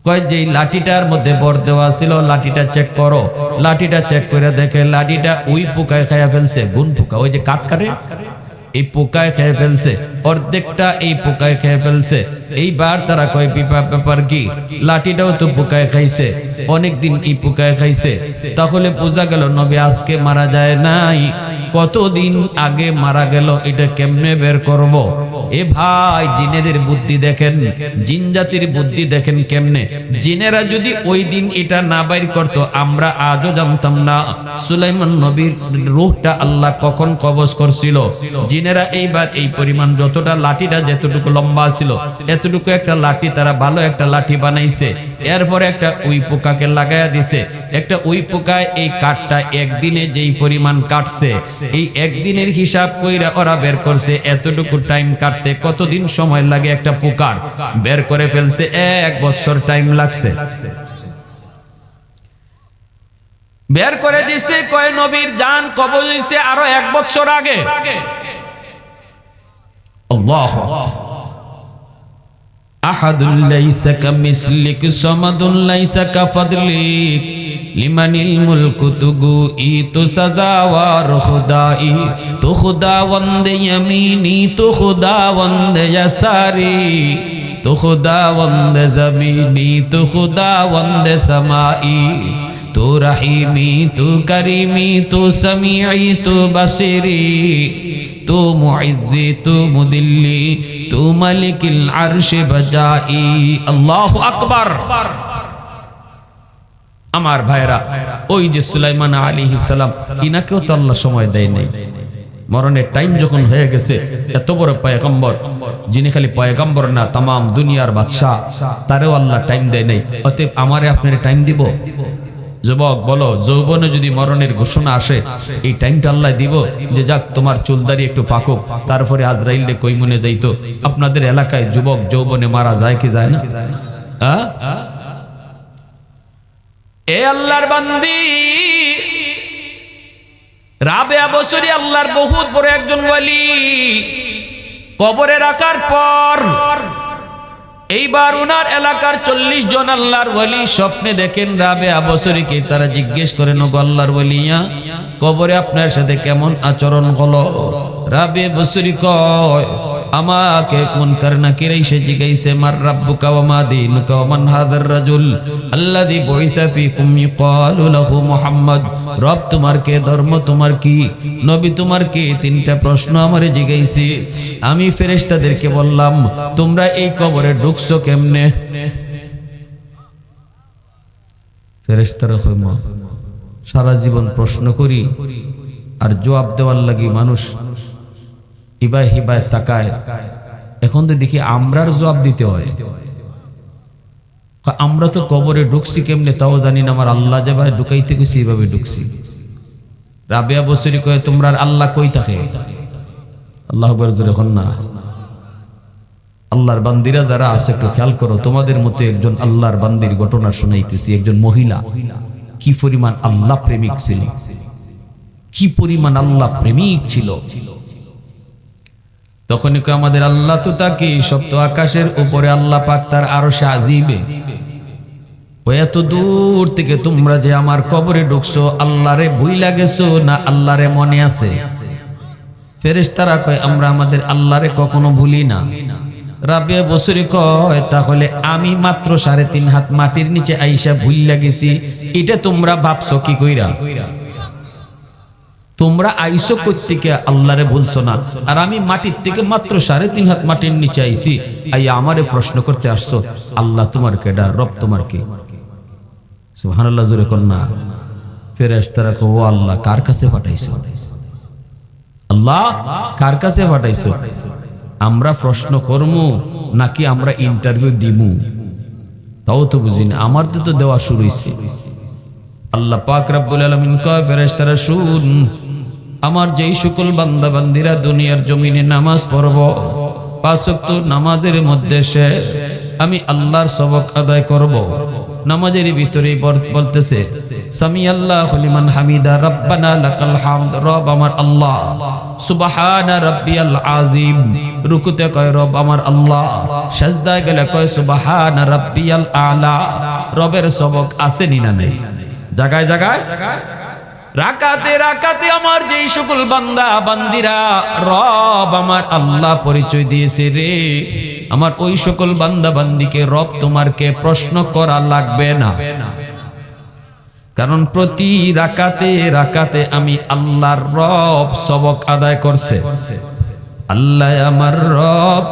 S2: কয় যেই লাঠিটার মধ্যে বর দেওয়া ছিল লাঠিটা চেক করো, লাঠিটা চেক করে দেখে লাঠিটা ওই পোকায় খাইয়া ফেলছে, গুণ পোকা, ওই যে কাট কাটে এই পোকায় খেয়ে ফেলছে, অর্ধেকটা এই পোকায় খেয়ে ফেলছে। এইবার তারা কয় ব্যাপার কি, লাঠিটাও তো পোকায় খাইছে, অনেকদিন এই পোকায় খাইছে, তাহলে বোঝা গেল নবী আজকে মারা যায় নাই, কতদিন আগে মারা গেল, এটা কেমনে বের করব? এ ভাই জিনেদের বুদ্ধি দেখেন, জিন জাতির বুদ্ধি দেখেন কেমনে। জিনেরা যদি ওই দিন এটা না বাইর করতো, আমরা আজও জানতাম না সুলাইমান নবীর রূহটা আল্লাহ কখন কবজ করছিল। জিনেরা এইবার এই পরিমাণ যতটা লাঠিটা যেতটুকু লম্বা ছিল এতটুকু একটা লাঠি তারা ভালো একটা লাঠি বানাইছে, এরপরে একটা উই পোকাকে লাগাইয়া দিছে। একটা উই পোকায় এই কাঠটা একদিনে যেই পরিমাণ কাটছে, এই একদিনের হিসাব কইরা ওরা বের করছে এতটুকু টাইম কাটতে কতদিন সময় লাগে একটা পোকার, বের করে ফেলছে 1 বছর টাইম লাগছে। বের করে দিছে, কয় নবীর জান কবজ হইছে আরো 1 বছর আগে। আল্লাহু আহাদুল লাইসা কামিসলিক সামাদুল লাইসা কাফাদলিক লিমানিল মুলকু তুগু ই তো সাজাওয়ার খুদাই, তো খুদাওয়ান্দে ইয়ামিনি, তো খুদাওয়ান্দে ইয়াসারি, তো খুদাওয়ান্দে জমিনি, তো খুদাওয়ান্দে সামাই, তো রহিমি, তো করিমি, তো সামিঈ, তো বসিরি, তো মুইজ্জি, তো মুদিল্লি, তো মালিকিল আরশে বাজাই। আল্লাহু আকবার। আমার ভাইরা, ওই যে সুলাইমান আলাইহিস সালাম, ইনাকেও তো আল্লাহ সময় দেয় নাই। মরণের টাইম যখন হয়ে গেছে, এত বড় পয়গম্বর, যিনি খালি পয়গম্বর না তামাম দুনিয়ার বাদশাহ, তারেও আল্লাহ টাইম দেয় নাই। অতএব আমারে আপনার টাইম দিব? যুবক বলো, যৌবনে যদি মরণের ঘোষণা আসে, এই টাইমটা আল্লাহ দিব যে যাক তোমার চুলদারি একটু ফাঁকুক, তারপরে আজরাইলে কই মনে যাইতো। আপনাদের এলাকায় যুবক যৌবনে মারা যায় কি যায় না? এ আল্লাহর বান্দি, রাবেয়া বসরি আল্লাহর বহুত বড় একজন ওয়ালি, কবরে রাখার পর এইবার উনার এলাকার 40 জন আল্লাহর ওয়ালি স্বপ্নে দেখেন রাবেয়া বসরিকে। তারা জিজ্ঞেস করেন, ওগো আল্লাহর ওয়ালিয়া, কবরে আপনার সাথে কেমন আচরণ হলো? রাবেয়া বসরি কয়, আমাকে মুনকার নাকির এসে জিজ্ঞাসে, মার রাব্বুকা ওয়া মা দীনুকা ওয়া মান হাযার রাজুল আল্লাযী বুইসা ফীকুম ইকালু লাহু মুহাম্মদ। রব তোমার কে, ধর্ম তোমার কি, নবী তোমার কে? 3টা প্রশ্ন আমারে জিজ্ঞাসি। আমি ফেরেশতাদেরকে বললাম, তোমরা এই কবরে ঢুকছো কেমনে? ফেরেশতারা কয়, মা সারা জীবন প্রশ্ন করি আর জবাব দেওয়ার লাগি মানুষ হিবায় হিবায় তাকায়, এখন তো দেখি আমরার জবাব দিতে হয়। আমরা তো কবরে ঢুকছি কেমনে তাও জানি না, আমার আল্লাহ যেভাবে ঢুকাইতে গেছি এইভাবে ঢুকছি। রাবেয়া বসরি কয়, তোমরা আল্লাহ কই থাকে? আল্লাহ আকবার জোরে হন না। আল্লাহর বান্দিরা যারা আছে একটু খেয়াল করো, তোমাদের মতো একজন আল্লাহর বান্দির ঘটনা শুনাইতেছি। একজন মহিলা কি পরিমাণ আল্লাহ প্রেমিক ছিল, কি পরিমাণ আল্লাহ প্রেমিক ছিল। তখনই আমাদের আল্লাহ তো তাকে সপ্ত আকাশের উপরে আল্লাহ পাক তার আরশে আজিমে, ও এত দূর থেকে তোমরা যে আমার কবরে ঢুকছো, আল্লাহরে ভুইলা গেছো না আল্লাহরে মনে আছে? ফেরেশতারা কয় আমরা আমাদের আল্লাহরে কখনো ভুলি না। রাবিয়া বসরি কয় তাহলে আমি মাত্র 3.5 হাত মাটির নিচে আইসা ভুইলা গেছি, এটা তোমরা ভাবছো কি কইরা? তোমরা আইসো কোত্থেকে আল্লাহরে বলছো না, আর আমি মাটির থেকে মাত্র 3.5 হাত মাটির নিচে আইছি, আই আমারে প্রশ্ন করতে আসছো আল্লাহ তোমার কেডা, রব তোমার কে? সুবহানাল্লাহ জোরে কোন না। ফেরেশতারা কয় ও আল্লাহ কার কাছে পাঠাইছো? আল্লাহ কার কাছে পাঠাইছো? আমরা প্রশ্ন করমু নাকি আমরা ইন্টারভিউ দিমু? তাও তো বুঝি না, আমার তো দেওয়া শুরু হইছে। আল্লাহ পাক রব্বুল আলামিন কয় ফেরেশতারা শুন, আমার যেই সকল বান্দা বান্দিরা দুনিয়ার জমিনে নামাজ পড়ব, 5 ওয়াক্ত নামাজের মধ্যে শেষ আমি আল্লাহর সবক আদায় করব। নামাজের ভিতরে বলতেছে সামি আল্লাহু লিমান হামিদা রব্বানা লাকাল হামদ, রব আমার আল্লাহ, সুবহানা রাব্বিয়াল আযীম, রুকুতে কয় রব আমার আল্লাহ, সাজদায় গেলে কয় সুবহানা রাব্বিয়াল আলা। রবের সবক আসেনি না নেই? জায়গায় জায়গায় রাকাতে রাকাতে আমার যেই সকল বান্দা বান্দিরা রব আমার আল্লাহ পরিচয় দিয়েছে রে, আমার ওই সকল বান্দা বান্দিকে রব তোমারকে প্রশ্ন করা লাগবে না, কারণ প্রতি রাকাতে রাকাতে আমি আল্লাহর রব সবক আদায় করছে। আল্লাহ আমার রব,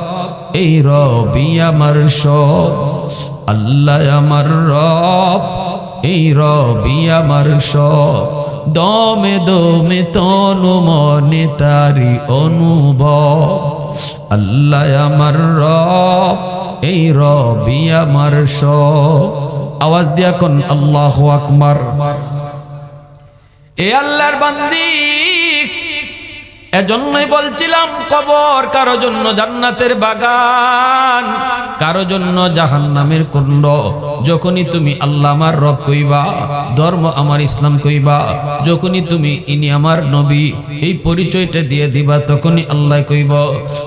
S2: এই রবই আমার সব, আল্লাহ আমার রব, এই রবি আমার সব, দমে দমে তনু মনে তারি অনুভব। আল্লাহ আমার রব, এই রবি আমার সব। আওয়াজ দিয়া কোন আল্লাহু আকবার। এ আল্লাহর বান্দি, এজন্যই বলছিলাম কবর কারো জন্য জান্নাতের বাগান, কারো জন্য জাহান্নামের কুণ্ড। যখনই তুমি আল্লাহ আমার রব কইবা, ধর্ম আমার ইসলাম কইবা, যখনই তুমি ইনি আমার নবী এই পরিচয়টা দিয়ে দিবা, তখনই আল্লাহ কইব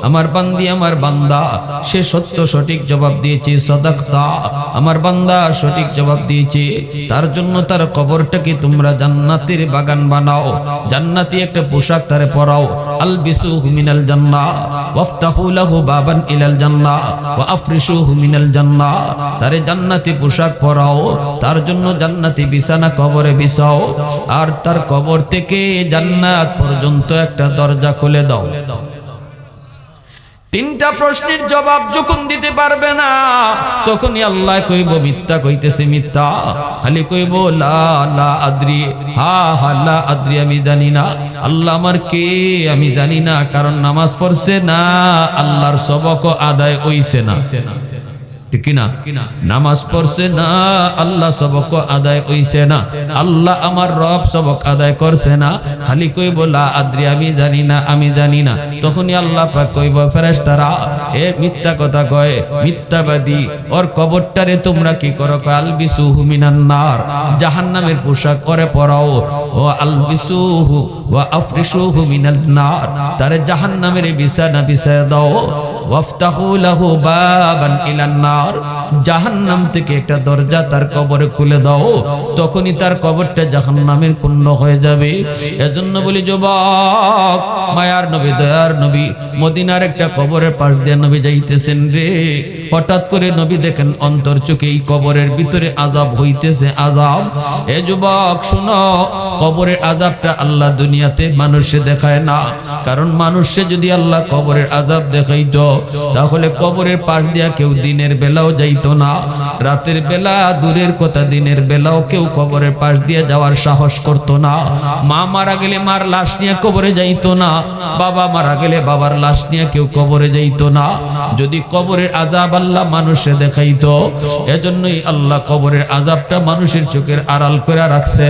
S2: আমার বান্দি আমার বান্দা সে সত্য সঠিক জবাব দিয়েছে, সাদাকতা, আমার বান্দা সঠিক জবাব দিয়েছে, তার জন্য তার কবরটাকে তোমরা জান্নাতের বাগান বানাও, জান্নাতি একটা পোশাক তারে পরাও, আলবিসুহু মিনাল জান্নাহ ওয়াফতাহু লাহু বাবান ইলাল জান্নাহ ওয়া আফরিশুহু মিনাল জান্নাহ। তারে জান্নাতি পোশাক পরাও, তার জন্য জান্নাতি বিছানা কবরে বিছাও, আর তার কবর থেকে জান্নাত পর্যন্ত একটা দরজা খুলে দাও। 3টা প্রশ্নের জবাব যখন দিতে পারবে না, তখনই আল্লাহ কইব মিথ্যা কইতেছে, মিথ্যা, খালি কইব লা লা আদ্রি, হা হা লা আদ্রি, আমি জানি না আল্লাহ আমার কে, আমি জানি না, কারণ নামাজ পড়ছে না, আল্লাহর সবক আদায় হইছে না, ঠিক না? নামাজ পড়ছে না, আল্লাহ সবক আদায় হইছে না, আল্লাহ আমার রব সবক আদায় করছে না, খালি কইব লা আদ্রি, আমি জানি না, আমি জানি না। তখনই আল্লাহ পাক কইব ফেরেশতারা এ মিথ্যা কথা কয়, মিথ্যাবাদী, ওর কবরটারে তোমরা কি করো? আলবিসুহু মিনান নার, জাহান্নামের পোশাক ওরে পরাও, ও আলবিসুহু ওয়া আফরিশুহু মিনান নার, তারে জাহান্নামের বিছানা বিছায় দাও, ওয়াফতাহু লাহু বাবান ইলান নার, জাহান্নাম থেকে একটা দরজা তার কবরে খুলে দাও, তখনই তার কবরটা জাহান্নামের কুণ্ড হয়ে যাবে। এজন্য বলি যুবক, মায়ার নবী দয়ার নবী মদিনার একটা কবরের পাশ দিয়ে নবী যাইতেছেন রে, হঠাৎ করে নবী দেখেন অন্তর চোখে এই কবরের ভিতরে আযাব হইতেছে, আযাব। এ যুবক শুনো, কবরের আযাবটা আল্লাহ দুনিয়াতে মানুষে দেখায় না, কারণ মানুষে যদি আল্লাহ কবরের আযাব দেখাইতো, তাহলে কবরের পাশ দিয়া কেউ দিনের বেলাও যাইতো না, রাতের বেলা দূরের কথা, দিনের বেলাও কেউ কবরের পাশ দিয়ে যাওয়ার সাহস করতো না। মা মারা গেলে মার লাশ নিয়ে কবরে যাইতো না, বাবা মারা গেলে বাবার লাশ নিয়ে কেউ কবরে যাইতো না, যদি কবরের আযাব আল্লাহ মানুষে দেখাইতো। এজন্যই আল্লাহ কবরের আযাবটা মানুষের চোখের আড়াল করে রাখছে।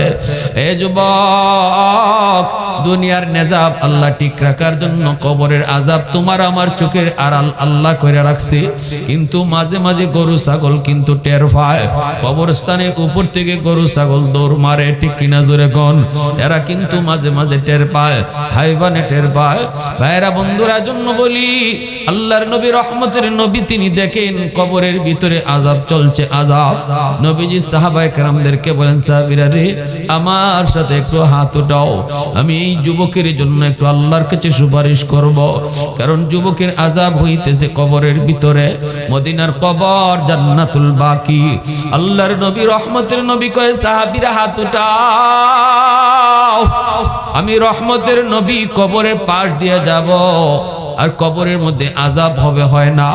S2: এ যুবক, দুনিয়ার নেজাব আল্লাহ ঠিক রাখার জন্য কবরের আযাব তোমার আমার চোখের আড়াল আল্লাহ করে রাখছে, কিন্তু মাঝে মাঝে গরু গরু ছাগল কিন্তু টের পায়, কবরস্থানের উপর থেকে গরু ছাগল দৌড় মারে, ঠিক কিনা জোরে কোন? এরা কিন্তু মাঝে মাঝে টের পায়, হাইবানে টের পায়। ভাইরা বন্ধুরা, জন্য বলি আল্লাহর নবী রহমতের নবী তিনি দেখেন কবরের ভিতরে আযাব চলছে, আযাব। নবীজি সাহাবায়ে কেরামদেরকে বলেন, সাহাবীরা রে, আমার সাথে একটু হাত উঠাও, আমি এই যুবকের জন্য একটু আল্লাহর কাছে সুপারিশ করব। কারণ যুবকের আযাব হইতেছে কবরের ভিতরে। মদিনার কবর জান্নাতুল বাকি। আল্লাহর নবী রহমতের নবী কয়, সাহাবীরা হাত উঠাও, আমি রহমতের নবী কবরের পাশ দিয়ে যাব, আর কবরের মধ্যে আযাব হবে, হয় না?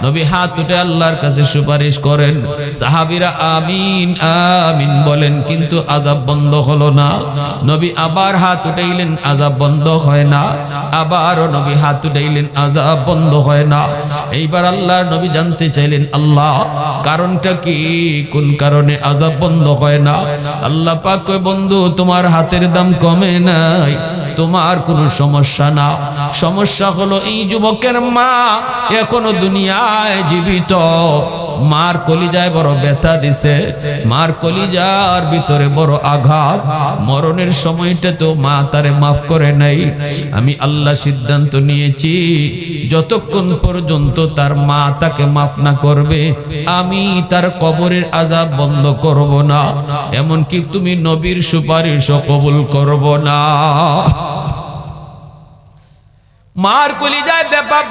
S2: নবী হাত উঠে আল্লাহর কাছে সুপারিশ করেন, সাহাবীরা আমিন আমিন বলেন, কিন্তু আযাব বন্ধ হলো না। নবী আবার হাত উঠাইলেন, আযাব বন্ধ হয় না। আবারও নবী হাত উঠাইলেন, আযাব বন্ধ হয় না। এইবার আল্লাহর নবী জানতে চাইলেন, আল্লাহ কারণটা কি, কোন কারণে আযাব বন্ধ হয় না? আল্লাহ পাক কয়, বন্ধু তোমার হাতের দাম কমে নাই, তোমার কোনো সমস্যা না। সমস্যা হলো এই যুবকের মা এখনো দুনিয়ায় জীবিত, মার কলিজায় বড় ব্যথা দিছে, মার কলিজার ভিতরে বড় আঘাত। মরণের সময়টা তো মা তারে মাফ করে নাই। আমি আল্লাহ সিদ্ধান্ত নিয়েছি, যতক্ষণ পর্যন্ত তার মা তাকে মাফ না করবে, আমি তার কবরের আযাব বন্ধ করব না। এমনকি তুমি নবীর সুপারিশও কবুল করব না। মার কলিজায়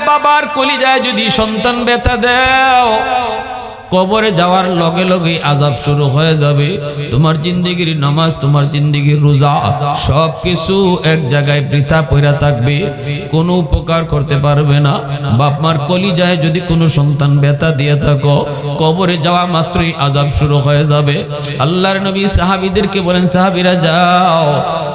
S2: বাবার কলিজায় যদি সন্তান ব্যথা দেও, কবরে যাওয়ার লগে লগে আযাব শুরু হয়ে যাবে। তোমার জিন্দেগির নামাজ, তোমার জিন্দেগির রোজা সব কিছু এক জায়গায় বৃথা পড়া থাকবে, কোনো উপকার করতে পারবে না। বাপ মার কলিজায় যদি কোনো সন্তান ব্যথা দিয়ে থাকো, কবরে যাওয়া মাত্রই আযাব শুরু হয়ে যাবে। আল্লাহর নবী সাহাবীদেরকে বলেন, সাহাবীরা যাও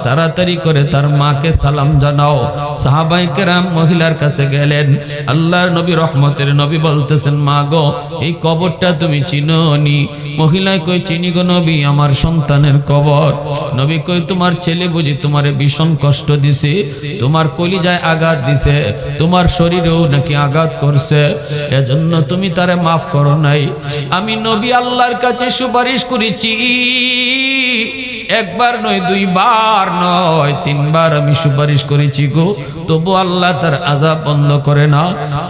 S2: তাড়াতাড়ি করে তার মাকে সালাম জানাও। সাহাবায়ে কেরাম মহিলার কাছে গেলেন। আল্লাহর নবী রহমতের নবী বলতেছেন, মা গো, এই কবরটা তুমি চিনোনি? মহিলায় কই, চিনি গো নবী, আমার সন্তানের কবর। নবী কই, তোমার ছেলে বুঝি তোমারে ভীষণ কষ্ট দিছে, তোমার কলিজায় আঘাত দিছে, তোমার শরীরেও নাকি আঘাত করছে, এজন্য তুমি তারে মাফ করো নাই। আমি নবী আল্লাহর কাছে সুপারিশ করেছি, একবার নয়, দুইবার নয়, তিনবার আমি সুপারিশ করেছি গো, তবু আল্লাহ তার আযাব বন্ধ করে না।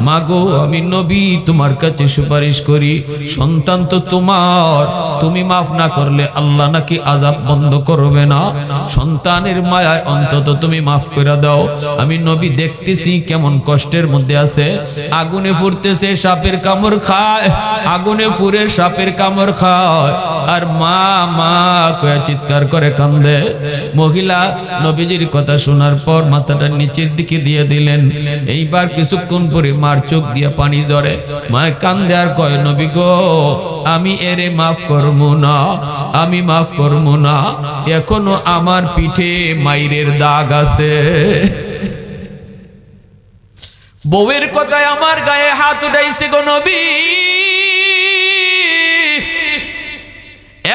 S2: মা গো, আমি নবী তোমার কাছে সুপারিশ করি, সন্তান তো তোমার, তুমি মাফ না করলে আল্লাহ নাকি আযাব বন্ধ করবে না। সন্তানের মায়ায় অন্তত তুমি মাফ করে দাও। আমি নবী দেখতেছি কেমন কষ্টের মধ্যে আছে, আগুনে ফুরতেছে, সাপের কামড় খায়, আগুনে ফুরে সাপের কামড় খায়, আর মা মা কয়ে চিৎকার করে কান্দে। মহিলা নবীজির কথা শোনার পর মাথাটা নিচের দিকে দিয়ে দিলেন। এইবার কিছুক্ষণ পরে মার চোখ দিয়ে পানি ঝরে, মায় কান্দে আর কয়, নবী গো, আমি এরে মাফ করবো না, আমি মাফ করবো না, এখনো আমার পিঠে মাইরের দাগ আছে। বউয়ের কথায় আমার গায়ে হাত উঠাইছে গো নবী,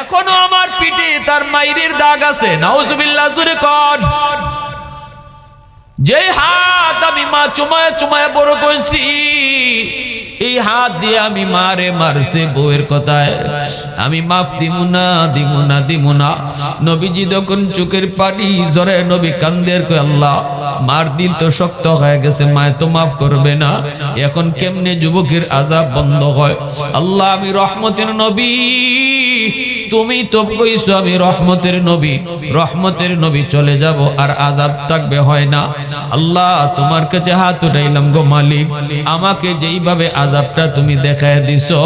S2: এখনো আমার পিঠে তার মাইরের দাগ আছে। নাউজুবিল্লাহ, জোরে কর। যে হাত আমি মা চুমায় চুমায় বড় করছি, এই হাত দিয়ে আমি মারে মারছে বউয়ের কথায়, আমি মাফ দিমু না, দিমু না, দিমু না। নবীজি যখন চোখের পানি ঝরে, নবী কান্দের কই, আল্লাহ মার দিল তো শক্ত হয়ে গেছে, মায় তো মাফ করবে না, এখন কেমনে যুবকের আযাব বন্ধ হয়? আল্লাহ, আমি রহমতের নবী, তুমি তো কইছো আমি রহমতের নবী, রহমতের নবী চলে যাব আর আযাব থাকবে, হয় না। আল্লাহ, তোমার কাছে হাত উঠাইলাম গো মালিক, আমাকে যেইভাবে আযাবটা তুমি দেখায় দিছো,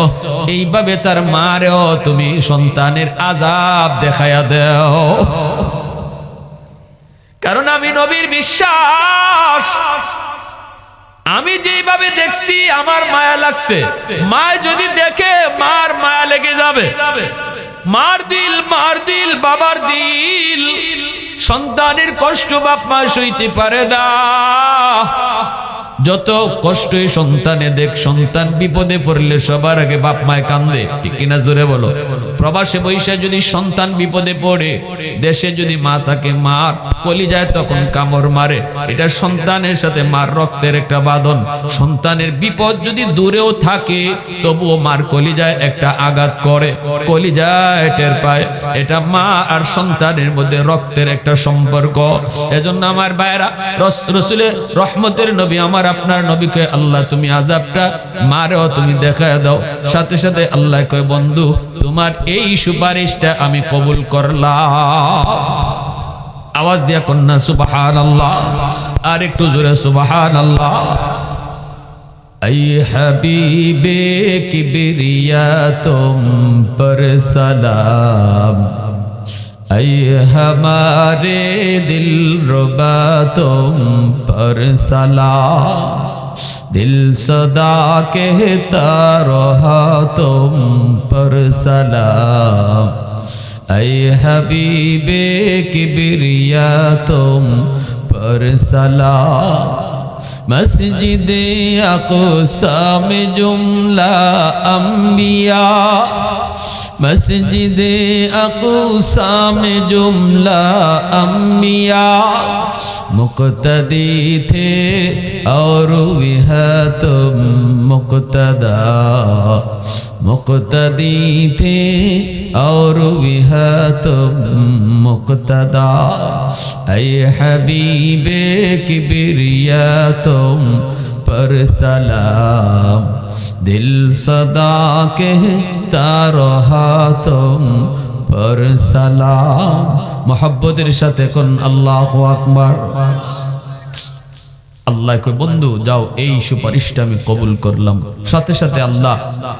S2: এইভাবে তার মারেও তুমি সন্তানের আযাব দেখায়া দাও। কারণ আমি নবীর বিশ্বাস, আমি যেইভাবে দেখছি আমার মায়া লাগছে, মা যদি দেখে মার মায়া লেগে যাবে। মার দিল, মার দিল, বাবার দিল, সন্তানের কষ্ট বাপ মা সইতে পারে না। যত কষ্টই সন্তানে দেখ, সন্তান বিপদে পড়লে সবার আগে বাপ মায় কান্দে, ঠিক কিনা জোরে বলো? প্রবাসে বৈশা যদি সন্তান বিপদে পড়ে, দেশে যদি মা তাকে মার কলিজায় তখন কামড় মারে, এটা সন্তানের সাথে মার রক্তের একটা বাঁধন। সন্তানের বিপদ যদি দূরেও থাকে তবুও মার কলিজায় একটা আঘাত করে, কলিজায় টের পায়। এটা মা আর সন্তানের মধ্যে রক্তের একটা সম্পর্ক। এজন্য আমার ভাইরা, রসুলের রহমতের নবী আমার আপনার নবীকে আল্লাহ তুমি আযাবটা মারেও তুমি দেখায় দাও। সাথে সাথে আল্লাহ কয় বন্ধু তোমার এই সুপারিশটা আমি কবুল করলাম। আওয়াজ দিয়া কন্যা সুবহানাল্লাহ, আর একটু জোরে সুবহানাল্লাহ। ऐ हबीबे किबरिया तुम पर सलाम, ऐ हमारे दिल रुबा तुम पर सलाम, दिल सदा कहता रहा तुम पर सलाम, ऐ हबीबे किबरिया तुम पर सलाम। मस्जिद अक़सा में जुमला अंबिया, मस्जिद अक़सा में जुमला अंबिया मुक़्तदी थे और वह तुम मुक़्तदा, मुक़्तदी थे और वह तुम मुक़्तदा, ऐ हबीबे किबरिया तुम पर सलाम, दिल सदा कहता रहा तुम पर सलाम। मोहब्बतेर साथे कोन अल्लाहु আকবার। আল্লাহ কয় বন্ধু যাও এই সুপারিশটা আমি কবুল করলাম। সাথে সাথে আল্লাহ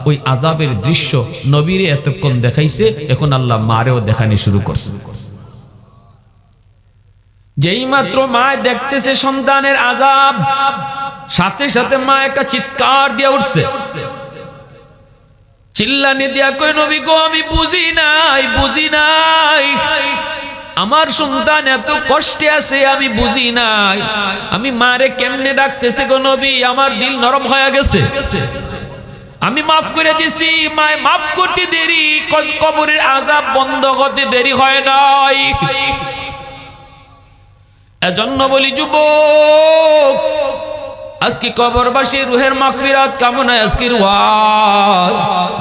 S2: ওই আযাবের দৃশ্য নবীরে এতক্ষণ দেখাইছে, এখন আল্লাহ মারেও দেখানি শুরু করছে। যেই মাত্র মা দেখতেছে সন্তানের আযাব, সাথে সাথে মা একটা চিৎকার দিয়ে উঠছে, চিল্লানি দিয়া কয় নবী গো আমি বুঝি নাই, বুঝি নাই, আমার সন্তান এত কষ্টে আছে আমি বুঝি নাই, আমি মারে কেমনে ডাকতেছে গো নবী, আমার দিল নরম হয়ে গেছে, আমি মাফ করে দিছি, মায় মাফ করতে দেরি, কবরের আযাব বন্ধ হতে দেরি হয় নাই। এজন্য বলি যুবক, আজকে কবরবাসী রুহের মাগফিরাত কামনায় আজকের ওয়াজ।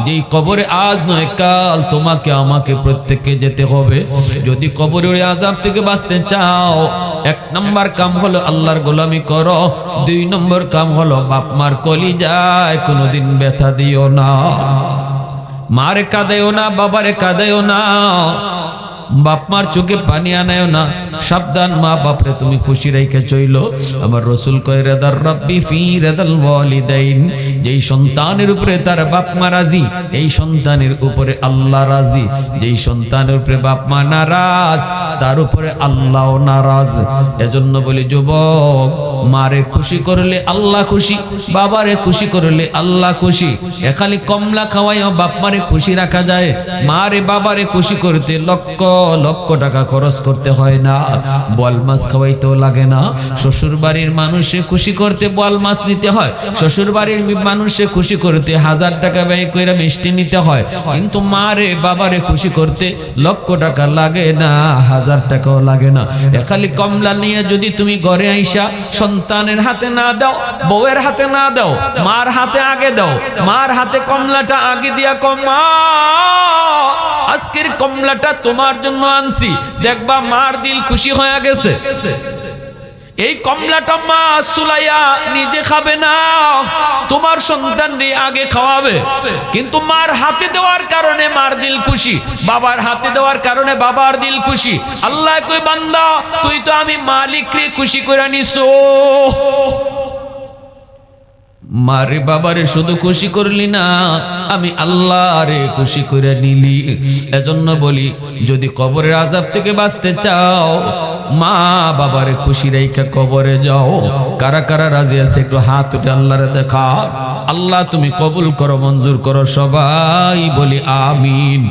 S2: যেই কবরে আজ নয় কাল তোমাকে আমাকে প্রত্যেককে যেতে হবে। যদি কবরের আযাব থেকে বাঁচতে চাও, এক নম্বর কাম হলো আল্লাহর গোলামি করো, দুই নম্বর কাম হলো বাপ মার কলিজায় কোনোদিন ব্যথা দিও না, মারে কাঁদাইও না, বাবারে কাঁদাইও না, বাপ মার চোখে পানি আনায়ও না। সাবধান, মা বাপরে তুমি খুশি রাইখে চইলো। আমার রাসূল কয় রাদার রাব্বি ফি রাদাল ওয়ালিদাইন, যেই সন্তানের উপরে তার বাপ মা রাজি, এই সন্তানের উপরে আল্লাহ রাজি। যেই সন্তানের উপরে বাপ মা নারাজ, তার উপরে আল্লাহও নারাজ। এজন্য বলি যুবক, মারে খুশি করলে আল্লাহ খুশি, বাবারে খুশি করলে আল্লাহ খুশি। খালি কমলা খাওয়াইও বাপ মারে খুশি রাখা যায়, মারে বাবারে খুশি করতে লক্ষ লক্ষ টাকা খরচ করতে হয় না, বোয়াল মাছ খাওয়াইতেও লাগে না। শ্বশুর বাড়ির মানুষে খুশি করতে বোয়াল মাছ নিতে হয়, শ্বশুর বাড়ির মানুষে খুশি করতে 1000 টাকা ব্যয় করে মিষ্টি নিতে হয়, কিন্তু মারে বাবারে খুশি করতে লক্ষ টাকা লাগে না, 1000 টাকাও লাগে না। খালি কমলা নিয়ে যদি তুমি ঘরে আইসা সন্তানের হাতে না দাও, বউয়ের হাতে না দাও, মার হাতে আগে দাও, মার হাতে কমলাটা আগে দিয়া কমা, আজকের কমলাটা তোমার জন্য আনছি, দেখবা মার দিল খুশি হয়ে গেছে। এই কমলাটা মা সুলাইয়া নিজে খাবে না, তোমার সন্তানকে আগে খাওয়াবে, কিন্তু মার হাতে দেওয়ার কারণে মার দিল খুশি, বাবার হাতে দেওয়ার কারণে বাবার দিল খুশি। আল্লাহ কই বান্দা তুই তো আমি মালিক রে খুশি করে নিছো, মারে বাবারে শুধু খুশি করলি না, আমি আল্লাহ রে খুশি করে নিলি। এজন্য বলি যদি কবরের আযাব থেকে বাঁচতে চাও, মা বাবারে খুশি রাইখা কবরে যাও। কারা কারা রাজি আছে একটু হাত উঠে আল্লাহরে দেখা। আল্লাহ তুমি কবুল করো, মঞ্জুর করো। সবাই বলি আমিন,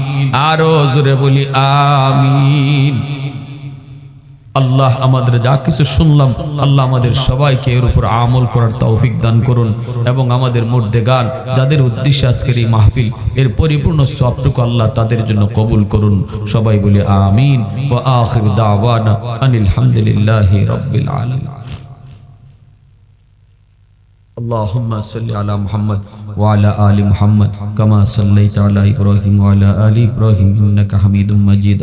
S2: আরো জোরে বলি আমিন। আল্লাহ আমাদের যা কিছু শুনলাম আল্লাহ আমাদের সবাইকে এর উপর আমল করার তৌফিক দান করুন এবং আমাদের মুর্দেগান যাদের উদ্দেশ্যে আজকের এই মাহফিল এর পরিপূর্ণ সবটুকু আল্লাহ তাদের জন্য কবুল করুন। সবাই বলে আমিন। ওয়া আখির দাওয়ানা আনিল হামদুলিল্লাহি রাব্বিল আলামিন। اللهم صل على محمد وعلى آل محمد كما صليت على إبراهيم وعلى آل إبراهيم إنك حميد مجيد.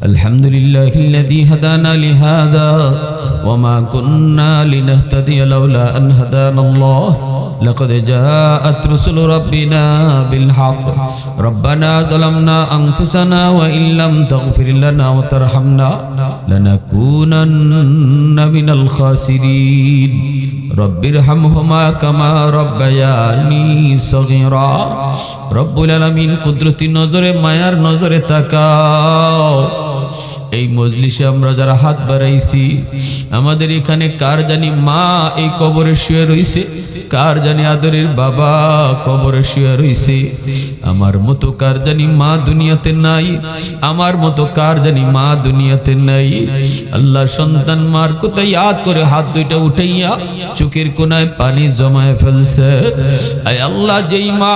S2: الحمد لله الذي هدانا لهذا وما كنا لنهتدي لولا أن هدانا الله لقد جاءت رسل ربنا بالحق ربنا ظلمنا أنفسنا وإن لم تغفر لنا وترحمنا لنكونن من الخاسرين رب ارحمهما كما ربياني صغيرا. رب العالمين কুদরতি নজরে মায়ার নজরে তাকাও। এই মজলিসে আমরা যারা হাত বাড়াইছি আমাদের এখানে কার জানি মা এই কবরে শুয়ে রইছে, কার জানি আদরের বাবা কবরে শুয়ে রইছে। আমার মতো কার জানি মা দুনিয়াতে নাই, আমার মতো কার জানি মা দুনিয়াতে নাই। আল্লাহ সন্তান মার কথা ইয়াদ করে হাত দুইটা উঠাইয়া চোখের কোনায় পানি জমায় ফেলছে। আয় আল্লাহ, যেই মা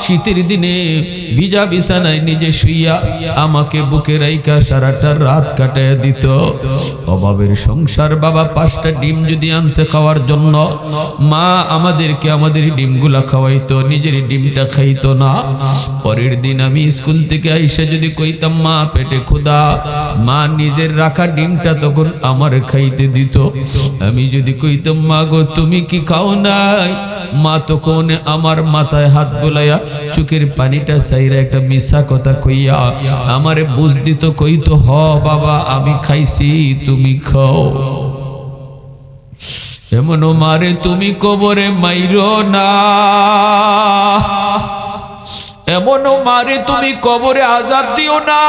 S2: শীতের দিনে ভিজা বিছানায় নিজে শুইয়া আমাকে বুকে রাইখা সারাটা রাত কাটায় দিত। অভাবের সংসার, বাবা 5টা ডিম যদি আনছে খাওয়ার জন্য, মা আমাদেরকে আমাদের ডিমগুলা খাওয়াইতো, নিজের ডিমটা খাইতো না। পরের দিন আমি স্কুল থেকে আইসা যদি কইতাম মা পেটে ক্ষুধা, মা নিজের রাখা ডিমটা তখন আমার খাইতে দিত। আমি যদি কইতাম মা গো তুমি কি খাও নাই, মা তখন আমার মাথায় হাত বুলাইয়া চোখের পানিটা চাইরা একটা মিশা কথা কইয়া আমারে বুঝ দিত, কইতো হ বাবা আমি খাইছি তুমি খাও। এমন মারে তুমি কবরে মাইরো না, এমন মারে তুমি কবরে আযাব দিও না।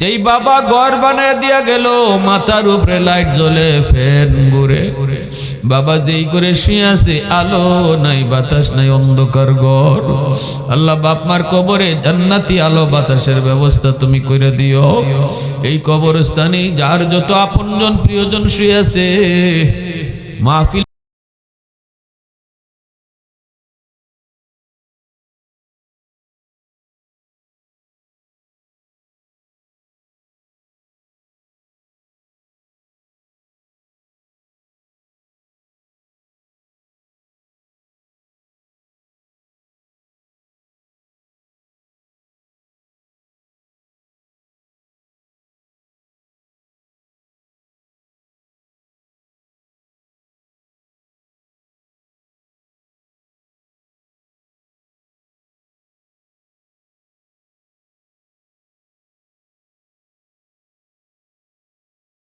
S2: যেই বাবা ঘর বানায় দিয়া গেল, মাথার উপরে লাইট জ্বলে, ফ্যান ঘুরে, বাবা যেই করে শুয়ে আছে, আলো নাই বাতাস নাই, অন্ধকার ঘর। আল্লাহ বাপ মার কবরে জান্নাতি আলো বাতাসের ব্যবস্থা তুমি করে দিও। এই কবরস্থানে যার যত আপনজন প্রিয়জন শুয়ে আছে, মাহফিল